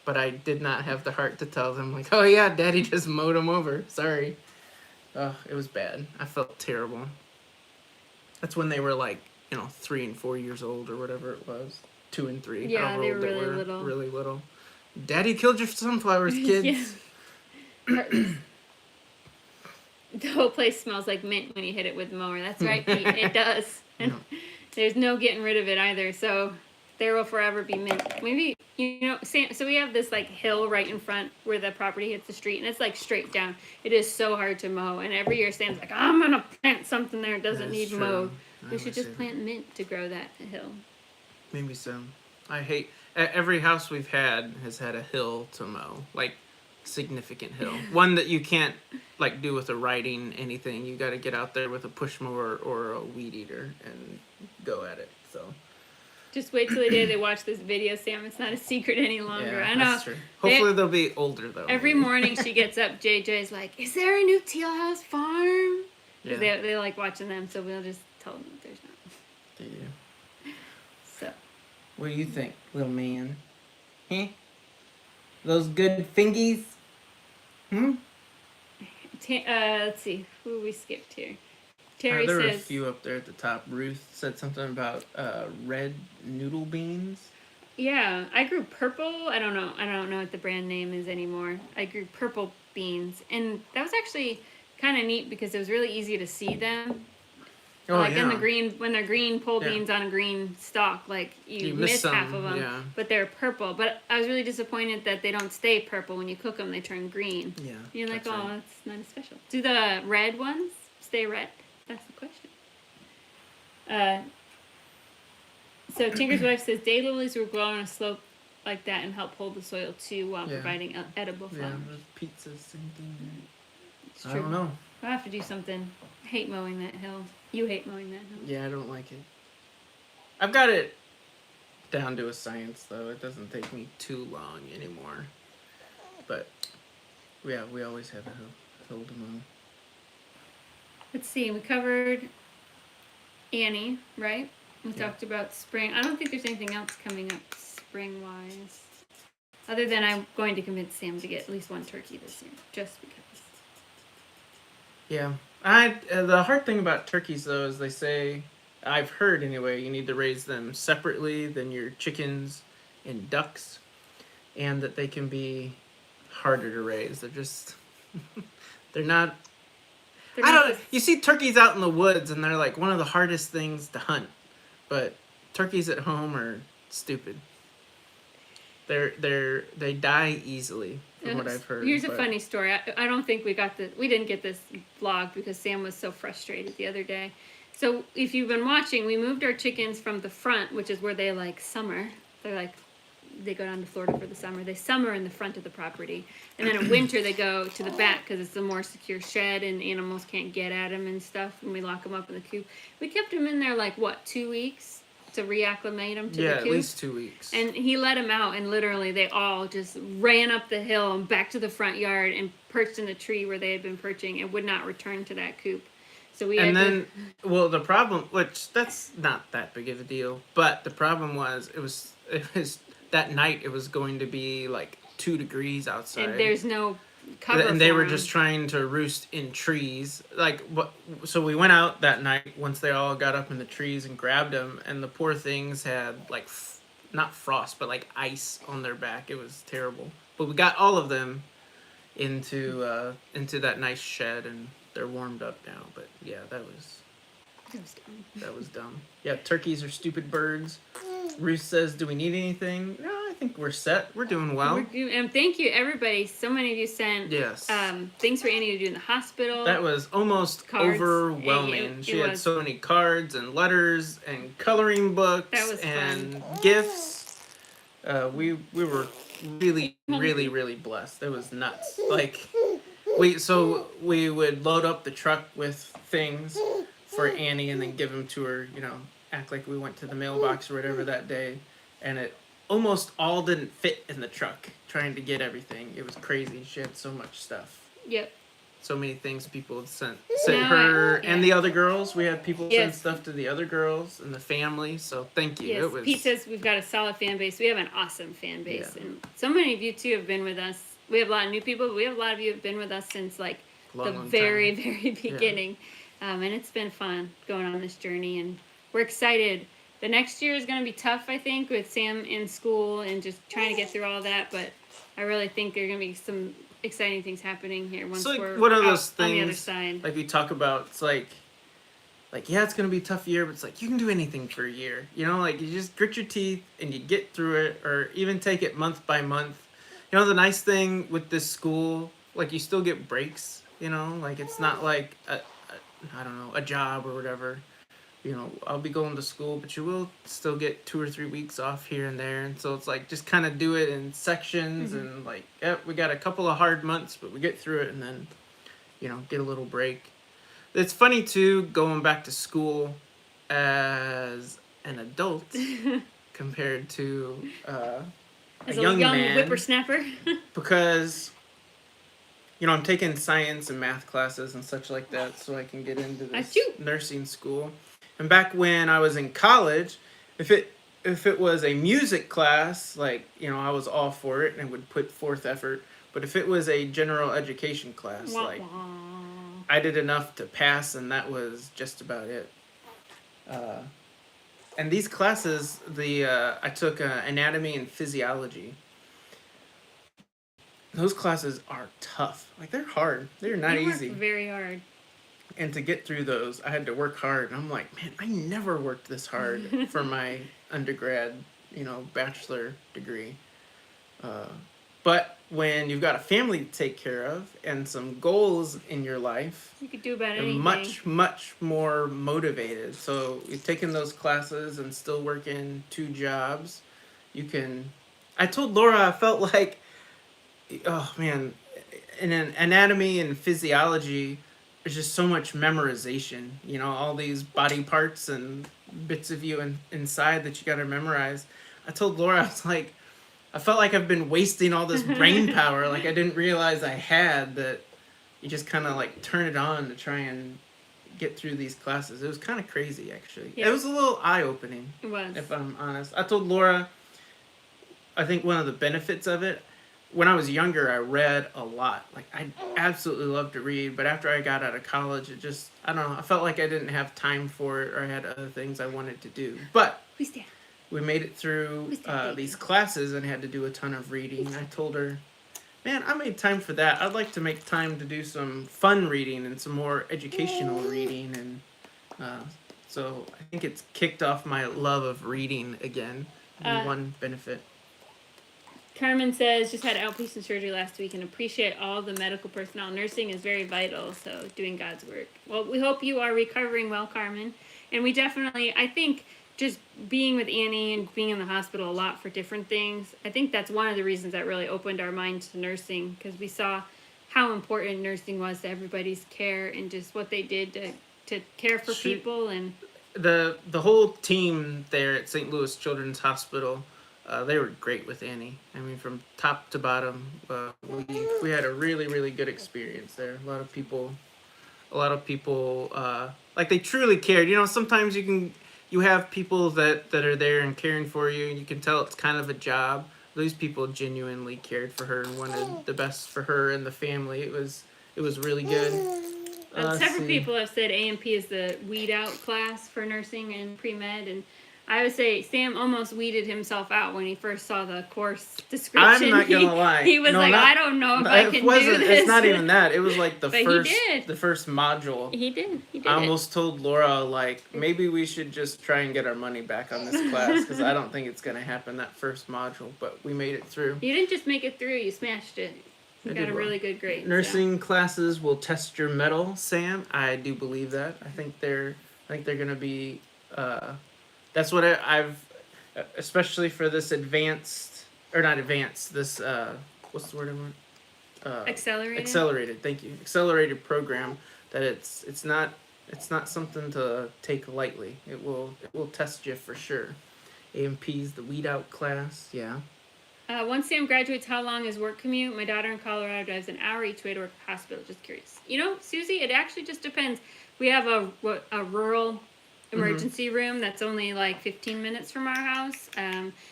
Speaker 2: but I did not have the heart to tell them, like, oh yeah, Daddy just mowed them over. Sorry. Oh, it was bad. I felt terrible. That's when they were like, 3 and 4 years old or whatever it was. 2 and 3.
Speaker 1: Yeah, they were really little.
Speaker 2: Really little. Daddy killed your sunflowers, kids.
Speaker 1: The whole place smells like mint when you hit it with the mower. That's right, Pete. It does. And there's no getting rid of it either. So there will forever be mint. Maybe, Sam, so we have this like hill right in front where the property hits the street, and it's like straight down. It is so hard to mow. And every year Sam's like, I'm going to plant something there. It doesn't need mowed. We should just plant mint to grow that hill.
Speaker 2: Maybe so. I hate every house we've had has had a hill to mow, like significant hill. One that you can't like do with a riding anything. You got to get out there with a push mower or a weed eater and go at it. So
Speaker 1: just wait till the day they watch this video, Sam. It's not a secret any longer.
Speaker 2: Yeah,
Speaker 1: I know.
Speaker 2: That's true. Hopefully they'll be older though.
Speaker 1: Every morning she gets up, JJ's like, "Is there a new Teal House Farm?" Yeah. They like watching them, so we'll just tell them that there's not.
Speaker 2: Do you?
Speaker 1: So.
Speaker 2: What do you think, little man? Huh? Those good fingies?
Speaker 1: Let's see. Who we skipped here? Terry
Speaker 2: there
Speaker 1: says...
Speaker 2: were a few up there at the top. Ruth said something about red noodle beans.
Speaker 1: Yeah, I grew purple. I don't know what the brand name is anymore. I grew purple beans. And that was actually kind of neat because it was really easy to see them. In the green, when they're green pole beans on a green stalk, like you miss half of them, but they're purple. But I was really disappointed that they don't stay purple. When you cook them, they turn green.
Speaker 2: Yeah.
Speaker 1: You're like, that's not as special. Do the red ones stay red? That's the question. So Tinker's wife says daylilies will grow on a slope like that and help hold the soil too while providing edible flowers.
Speaker 2: Yeah, pizzas, same thing.
Speaker 1: It's true.
Speaker 2: I don't know.
Speaker 1: I'll have to do something. I hate mowing that hill. You hate mowing that hill.
Speaker 2: Yeah, I don't like it. I've got it down to a science, though. It doesn't take me too long anymore. But, yeah, we always have a hill to mow.
Speaker 1: Let's see. We covered Annie, right? We talked about spring. I don't think there's anything else coming up spring-wise. Other than I'm going to convince Sam to get at least one turkey this year. Just because.
Speaker 2: Yeah. The hard thing about turkeys, though, is they say, I've heard anyway, you need to raise them separately than your chickens and ducks, and that they can be harder to raise. They're just, they're not, you see turkeys out in the woods, and they're like one of the hardest things to hunt, but turkeys at home are stupid. They die easily, from what I've heard.
Speaker 1: Here's a funny story. I don't think we didn't get this vlog because Sam was so frustrated the other day. So if you've been watching, we moved our chickens from the front, which is where they like summer. They're like they go down to Florida for the summer. They summer in the front of the property, and then in winter they go to the back because it's a more secure shed and animals can't get at them and stuff. And we lock them up in the coop. We kept him in there like 2 weeks to reacclimate him to the coop.
Speaker 2: At least 2 weeks.
Speaker 1: And he let him out, and literally they all just ran up the hill and back to the front yard and perched in the tree where they had been perching and would not return to that coop. So we
Speaker 2: and then, well, the problem, which that's not that big of a deal, but the problem was it was that night it was going to be like 2 degrees outside,
Speaker 1: and there's no cover.
Speaker 2: and they
Speaker 1: for
Speaker 2: were
Speaker 1: him.
Speaker 2: just trying to roost in trees. So we went out that night once they all got up in the trees and grabbed them, and the poor things had like not frost but like ice on their back. It was terrible, but we got all of them into that nice shed, and they're warmed up now. But yeah, that was dumb. Yeah, turkeys are stupid birds. Ruth says, do we need anything? No, I think we're set. We're doing well.
Speaker 1: And thank you, everybody. So many of you sent things for Annie to do in the hospital.
Speaker 2: That was almost
Speaker 1: cards.
Speaker 2: Overwhelming. She had so many cards and letters and coloring books and gifts. We were really, really, really blessed. It was nuts. Like, we would load up the truck with things for Annie and then give them to her, act like we went to the mailbox or whatever that day, and it almost all didn't fit in the truck trying to get everything. It was crazy. She had so much stuff.
Speaker 1: Yep.
Speaker 2: So many things people had sent her and the other girls. We had people send stuff to the other girls and the family, so thank you.
Speaker 1: Yes. Pete says we've got a solid fan base. We have an awesome fan base, and so many of you too have been with us. We have a lot of new people, but we have a lot of you have been with us since like the very, very beginning. And it's been fun going on this journey, and we're excited. The next year is going to be tough, I think, with Sam in school and just trying to get through all that, but I really think there are going to be some exciting things happening here once we're
Speaker 2: one of those things,
Speaker 1: on the other side.
Speaker 2: Like we talk about, it's like yeah, it's going to be a tough year, but it's like you can do anything for a year. Like you just grit your teeth and you get through it, or even take it month by month. The nice thing with this school, like you still get breaks, like it's not like a job or whatever. I'll be going to school, but you will still get 2 or 3 weeks off here and there. And so it's like, just kind of do it in sections and like, we got a couple of hard months, but we get through it and then, get a little break. It's funny too, going back to school as an adult compared to
Speaker 1: as
Speaker 2: a young man,
Speaker 1: whippersnapper.
Speaker 2: Because I'm taking science and math classes and such like that, so I can get into this nursing school. And back when I was in college, if it was a music class, like, I was all for it and would put forth effort. But if it was a general education class, I did enough to pass, and that was just about it. And these classes, I took anatomy and physiology. Those classes are tough. Like, they're hard. They're not easy.
Speaker 1: Very hard.
Speaker 2: And to get through those, I had to work hard. And I'm like, man, I never worked this hard for my undergrad, bachelor degree. But when you've got a family to take care of and some goals in your life,
Speaker 1: you could do about anything.
Speaker 2: You're much, much more motivated. So you're taking those classes and still working 2 jobs. I told Laura I felt like, oh man, in anatomy and physiology, there's just so much memorization. All these body parts and bits of you inside that you got to memorize. I told Laura, I was like, I felt like I've been wasting all this brain power. Like I didn't realize I had that. You just kind of like turn it on to try and get through these classes. It was kind of crazy, actually. Yeah. It was a little eye-opening.
Speaker 1: It was.
Speaker 2: If I'm honest. I told Laura, I think one of the benefits of it, when I was younger, I read a lot. Like, I absolutely loved to read, but after I got out of college, it just, I don't know, I felt like I didn't have time for it, or I had other things I wanted to do. But we made it through these classes and had to do a ton of reading. I told her, man, I made time for that. I'd like to make time to do some fun reading and some more educational reading. And so I think it's kicked off my love of reading again. One benefit.
Speaker 1: Carmen says, just had outpatient surgery last week and appreciate all the medical personnel. Nursing is very vital, so doing God's work. Well, we hope you are recovering well, Carmen. And we definitely, I think just being with Annie and being in the hospital a lot for different things, I think that's one of the reasons that really opened our minds to nursing, because we saw how important nursing was to everybody's care and just what they did to care for people. And
Speaker 2: the whole team there at St. Louis Children's Hospital, they were great with Annie. I mean, from top to bottom, we had a really good experience there. A lot of people, like, they truly cared. You know, sometimes you have people that are there and caring for you, and you can tell it's kind of a job. These people genuinely cared for her and wanted the best for her and the family. It was really good.
Speaker 1: several people have said A&P is the weed out class for nursing and pre-med, and I would say Sam almost weeded himself out when he first saw the course description.
Speaker 2: I'm not gonna lie.
Speaker 1: He was I don't know if I can do this.
Speaker 2: It's not even that. It was like the
Speaker 1: But
Speaker 2: first module.
Speaker 1: He did.
Speaker 2: I almost told Laura, like, maybe we should just try and get our money back on this class, because I don't think it's gonna happen that first module. But we made it through.
Speaker 1: You didn't just make it through; you smashed it. You got a really good grade.
Speaker 2: Nursing classes will test your mettle, Sam. I do believe that. I think they're gonna be. That's what I've, especially for this advanced, or not advanced, this, what's the word I want? Accelerated, thank you. Accelerated program, that it's not something to take lightly. It will test you for sure. A&P's the weed out class, yeah.
Speaker 1: Once Sam graduates, how long is work commute? My daughter in Colorado drives an hour each way to work at the hospital. Just curious. You know, Susie, it actually just depends. We have a rural emergency room that's only like 15 minutes from our house.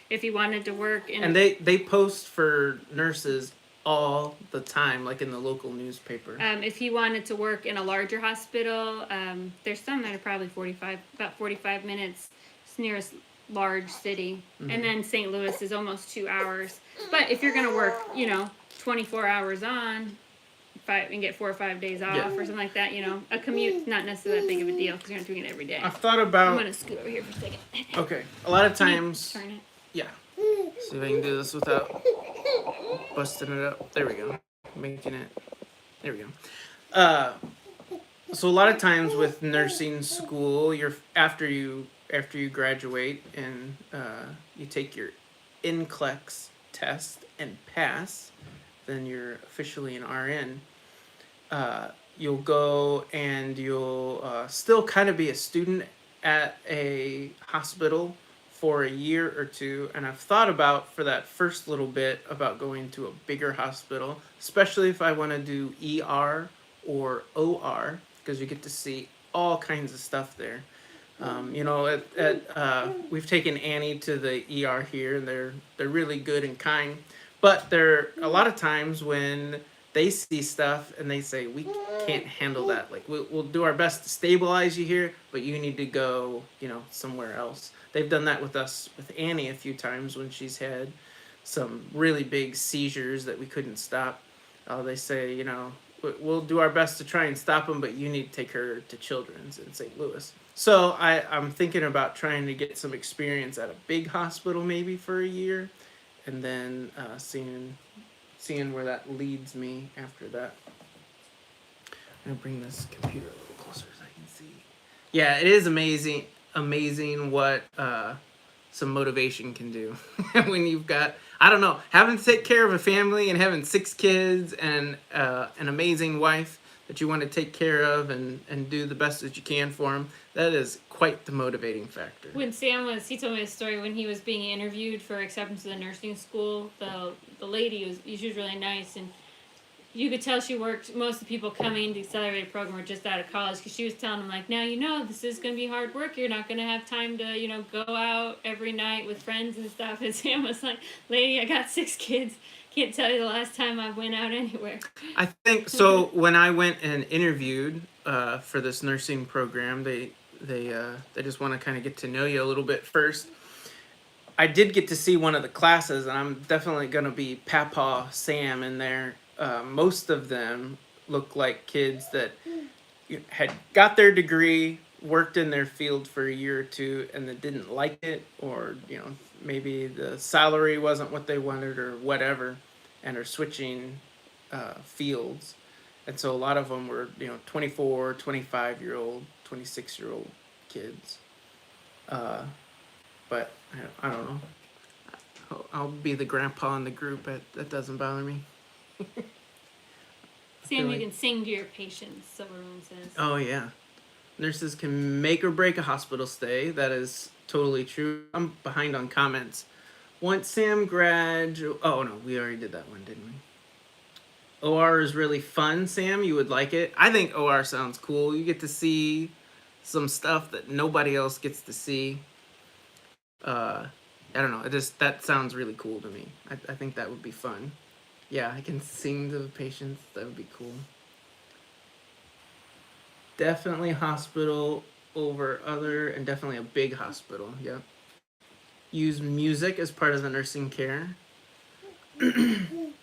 Speaker 1: If you wanted to work in...
Speaker 2: And they post for nurses all the time, like in the local newspaper.
Speaker 1: If you wanted to work in a larger hospital, there's some that are probably about 45 minutes. It's nearest large city. And then St. Louis is almost 2 hours. But if you're going to work, 24 hours on... and get 4 or 5 days off or something like that, a commute's not necessarily that big of a deal because you're not doing it every day.
Speaker 2: I've thought about...
Speaker 1: I'm going to scoot over here for a second.
Speaker 2: Okay. A lot of times...
Speaker 1: Turn it.
Speaker 2: Yeah. See if I can do this without busting it up. There we go. Making it... There we go. So a lot of times with nursing school, after you graduate and you take your NCLEX test and pass, then you're officially an RN. You'll go and you'll still kind of be a student at a hospital for a year or two. And I've thought about, for that first little bit, about going to a bigger hospital, especially if I want to do ER or OR, because you get to see all kinds of stuff there. We've taken Annie to the ER here, and they're really good and kind. But there are a lot of times when they see stuff and they say, we can't handle that. Like, we'll do our best to stabilize you here, but you need to go, somewhere else. They've done that with Annie a few times when she's had some really big seizures that we couldn't stop. They say, we'll do our best to try and stop them, but you need to take her to Children's in St. Louis. So I'm thinking about trying to get some experience at a big hospital maybe for a year, and then seeing where that leads me after that. I'm gonna bring this computer a little closer so I can see. Yeah, it is amazing what some motivation can do when you've got, having to take care of a family and having 6 kids and an amazing wife that you want to take care of and do the best that you can for them. That is quite the motivating factor.
Speaker 1: When he told me a story when he was being interviewed for acceptance to the nursing school. The lady she was really nice, and you could tell she worked. Most of the people coming to the accelerated program were just out of college, because she was telling them, like, now this is going to be hard work. You're not going to have time to go out every night with friends and stuff. And Sam was like, lady, I got 6 kids. Can't tell you the last time I went out anywhere.
Speaker 2: I think so. When I went and interviewed for this nursing program, they just want to kind of get to know you a little bit first. I did get to see one of the classes, and I'm definitely going to be Papa Sam in there. Most of them look like kids that had got their degree, worked in their field for a year or two, and that didn't like it, or maybe the salary wasn't what they wanted or whatever, and are switching fields. And so a lot of them were 24, 25-year-old, 26-year-old kids. but I don't know. I'll be the grandpa in the group. That doesn't bother me.
Speaker 1: Sam, you
Speaker 2: like-
Speaker 1: can sing to your patients, Silvermoon says.
Speaker 2: Oh yeah, nurses can make or break a hospital stay. That is totally true. I'm behind on comments. Once Sam oh no, we already did that one, didn't we? OR is really fun, Sam. You would like it. I think OR sounds cool. You get to see some stuff that nobody else gets to see. I don't know. That sounds really cool to me. I think that would be fun. Yeah, I can sing to the patients. That would be cool. Definitely hospital over other, and definitely a big hospital. Yep. Use music as part of the nursing care. Been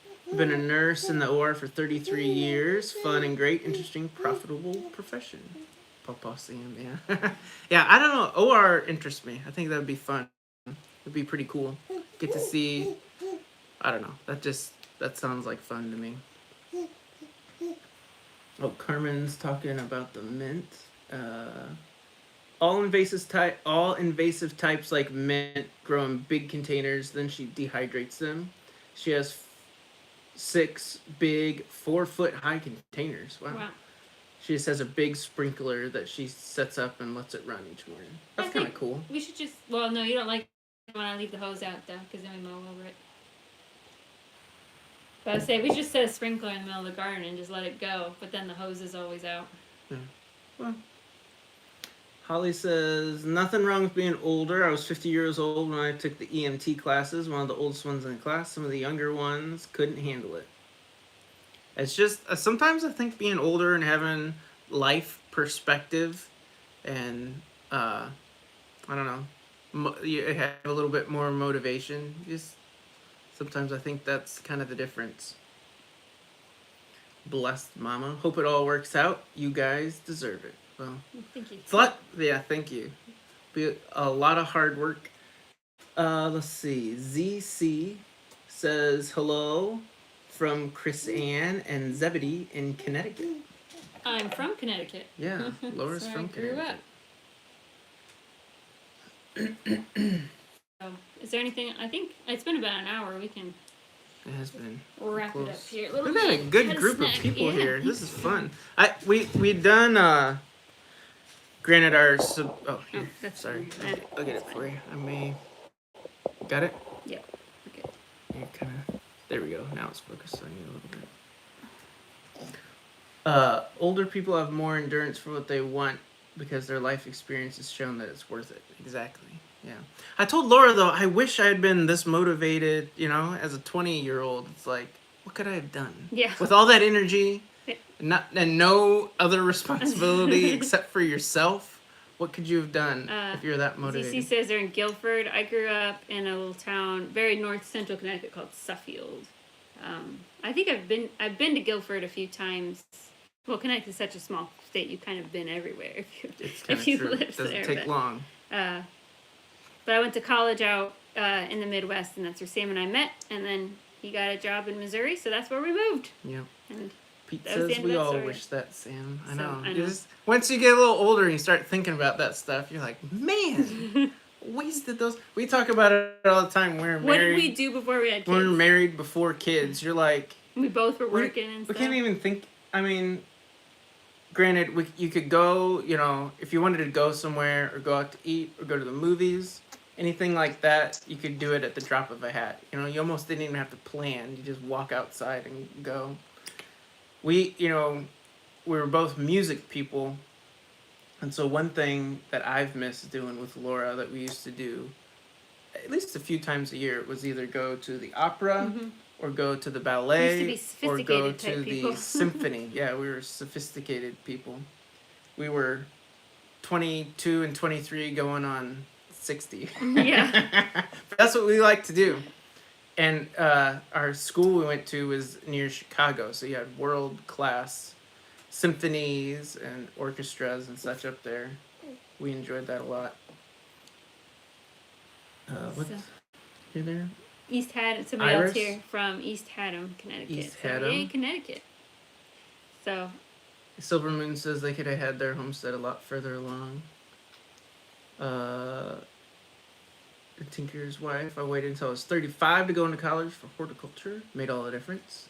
Speaker 2: a nurse in the OR for 33 years. Fun and great, interesting, profitable profession. Papa Sam, yeah. Yeah, I don't know. OR interests me. I think that would be fun. It'd be pretty cool. Get to see, I don't know. That sounds like fun to me. Oh, Carmen's talking about the mint. All invasive types like mint grow in big containers. Then she dehydrates them. She has 6 big 4-foot high containers. Wow. She just has a big sprinkler that she sets up and lets it run each morning. That's kind of cool.
Speaker 1: We should just. Well, no, you don't like when I leave the hose out though, because then we mow over it. But I would say we should set a sprinkler in the middle of the garden and just let it go, but then the hose is always out.
Speaker 2: Yeah. Well, Holly says, nothing wrong with being older. I was 50 years old when I took the EMT classes, one of the oldest ones in the class. Some of the younger ones couldn't handle it. It's just, sometimes I think being older and having life perspective and, I don't know, you have a little bit more motivation. Just sometimes I think that's kind of the difference. Blessed mama. Hope it all works out. You guys deserve it. Well,
Speaker 1: thank you.
Speaker 2: Thank you. Be a lot of hard work. Let's see. ZC says hello from Chris Ann and Zebedee in Connecticut.
Speaker 1: I'm from Connecticut.
Speaker 2: Yeah, Laura's from Connecticut.
Speaker 1: So, is there anything? I think it's been about an hour. We can.
Speaker 2: It has been.
Speaker 1: Wrap it up here.
Speaker 2: We've got a good group of people here. This is fun. We done. Granted, our sorry. I'll get it for you. I may. Got it.
Speaker 1: Yeah. Okay.
Speaker 2: You kind of. There we go. Now it's focused on you a little bit. Older people have more endurance for what they want because their life experience has shown that it's worth it. Exactly. Yeah. I told Laura though, I wish I had been this motivated. As a 20-year-old, it's like, what could I have done?
Speaker 1: Yeah.
Speaker 2: With all that energy, and no other responsibility except for yourself. What could you have done if you're that motivated?
Speaker 1: ZC says they're in Guilford. I grew up in a little town, very north central Connecticut, called Suffield. I think I've been to Guilford a few times. Well, Connecticut's such a small state; you've kind of been everywhere if you live there.
Speaker 2: It doesn't take long.
Speaker 1: But I went to college out in the Midwest, and that's where Sam and I met. And then he got a job in Missouri, so that's where we moved.
Speaker 2: Yeah.
Speaker 1: And
Speaker 2: Pete says we all wish that, Sam. I know. Once you get a little older and you start thinking about that stuff, you're like, man, wasted those. We talk about it all the time. We're married.
Speaker 1: What did we do before we had kids?
Speaker 2: When we were married before kids, you're like.
Speaker 1: We both were working and stuff.
Speaker 2: We can't even think. I mean, granted, you could go, if you wanted to go somewhere or go out to eat or go to the movies, anything like that, you could do it at the drop of a hat. You almost didn't even have to plan. You just walk outside and go. We were both music people, and so one thing that I've missed doing with Laura that we used to do at least a few times a year was either go to the opera or go to the ballet or go to the symphony. Yeah, we were sophisticated people. We were 22 and 23 going on 60.
Speaker 1: Yeah.
Speaker 2: That's what we like to do. And our school we went to was near Chicago, so you had world-class symphonies and orchestras and such up there. We enjoyed that a lot. You there?
Speaker 1: East Haddam. Somebody else here from East Haddam, Connecticut.
Speaker 2: East Haddam?
Speaker 1: Yay, Connecticut. So.
Speaker 2: Silver Moon says they could have had their homestead a lot further along. a tinker's wife. I waited until I was 35 to go into college for horticulture. Made all the difference.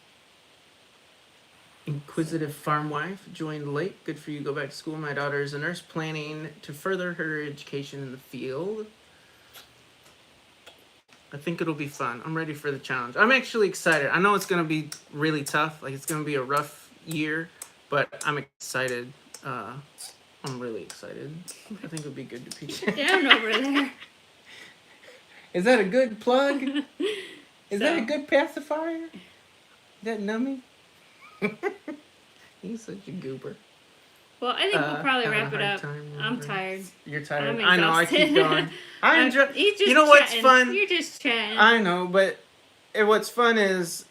Speaker 2: Inquisitive farm wife, joined late. Good for you, go back to school. My daughter is a nurse, planning to further her education in the field. I think it'll be fun. I'm ready for the challenge. I'm actually excited. I know it's going to be really tough. Like, it's going to be a rough year, but I'm excited. I'm really excited. I think it'll be good to be
Speaker 1: down over there.
Speaker 2: Is that a good plug? Is that a
Speaker 1: So.
Speaker 2: good pacifier? Is that nummy? He's such a goober.
Speaker 1: Well, I think we'll probably
Speaker 2: having a
Speaker 1: wrap it
Speaker 2: hard
Speaker 1: up.
Speaker 2: time
Speaker 1: I'm
Speaker 2: remembering.
Speaker 1: tired.
Speaker 2: You're tired.
Speaker 1: I'm
Speaker 2: I know. I keep
Speaker 1: exhausted.
Speaker 2: going. I enjoy.
Speaker 1: He's just
Speaker 2: You know what's
Speaker 1: chatting.
Speaker 2: fun?
Speaker 1: You're just chatting.
Speaker 2: I know, but what's fun is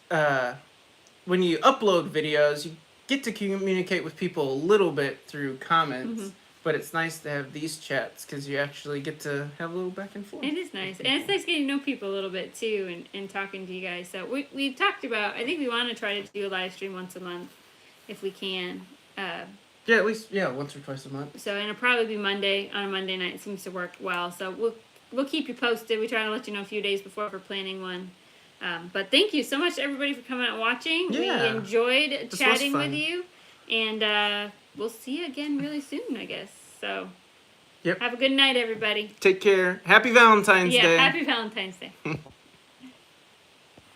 Speaker 2: when you upload videos, you get to communicate with people a little bit through comments.
Speaker 1: Mm-hmm.
Speaker 2: But it's nice to have these chats because you actually get to have a little back and forth.
Speaker 1: It is nice. And it's nice getting to know people a little bit too and talking to you guys. So we talked about, I think we want to try to do a live stream once a month if we can.
Speaker 2: Yeah, at least once or twice a month.
Speaker 1: So and it'll probably be Monday on a Monday night. It seems to work well. So we'll keep you posted. We try to let you know a few days before we're planning one. But thank you so much everybody for coming out and watching.
Speaker 2: Yeah.
Speaker 1: We enjoyed
Speaker 2: This
Speaker 1: chatting
Speaker 2: was fun.
Speaker 1: with you. And we'll see you again really soon, I guess. So
Speaker 2: Yep.
Speaker 1: have a good night, everybody.
Speaker 2: Take care. Happy Valentine's Day.
Speaker 1: Yeah, happy Valentine's Day.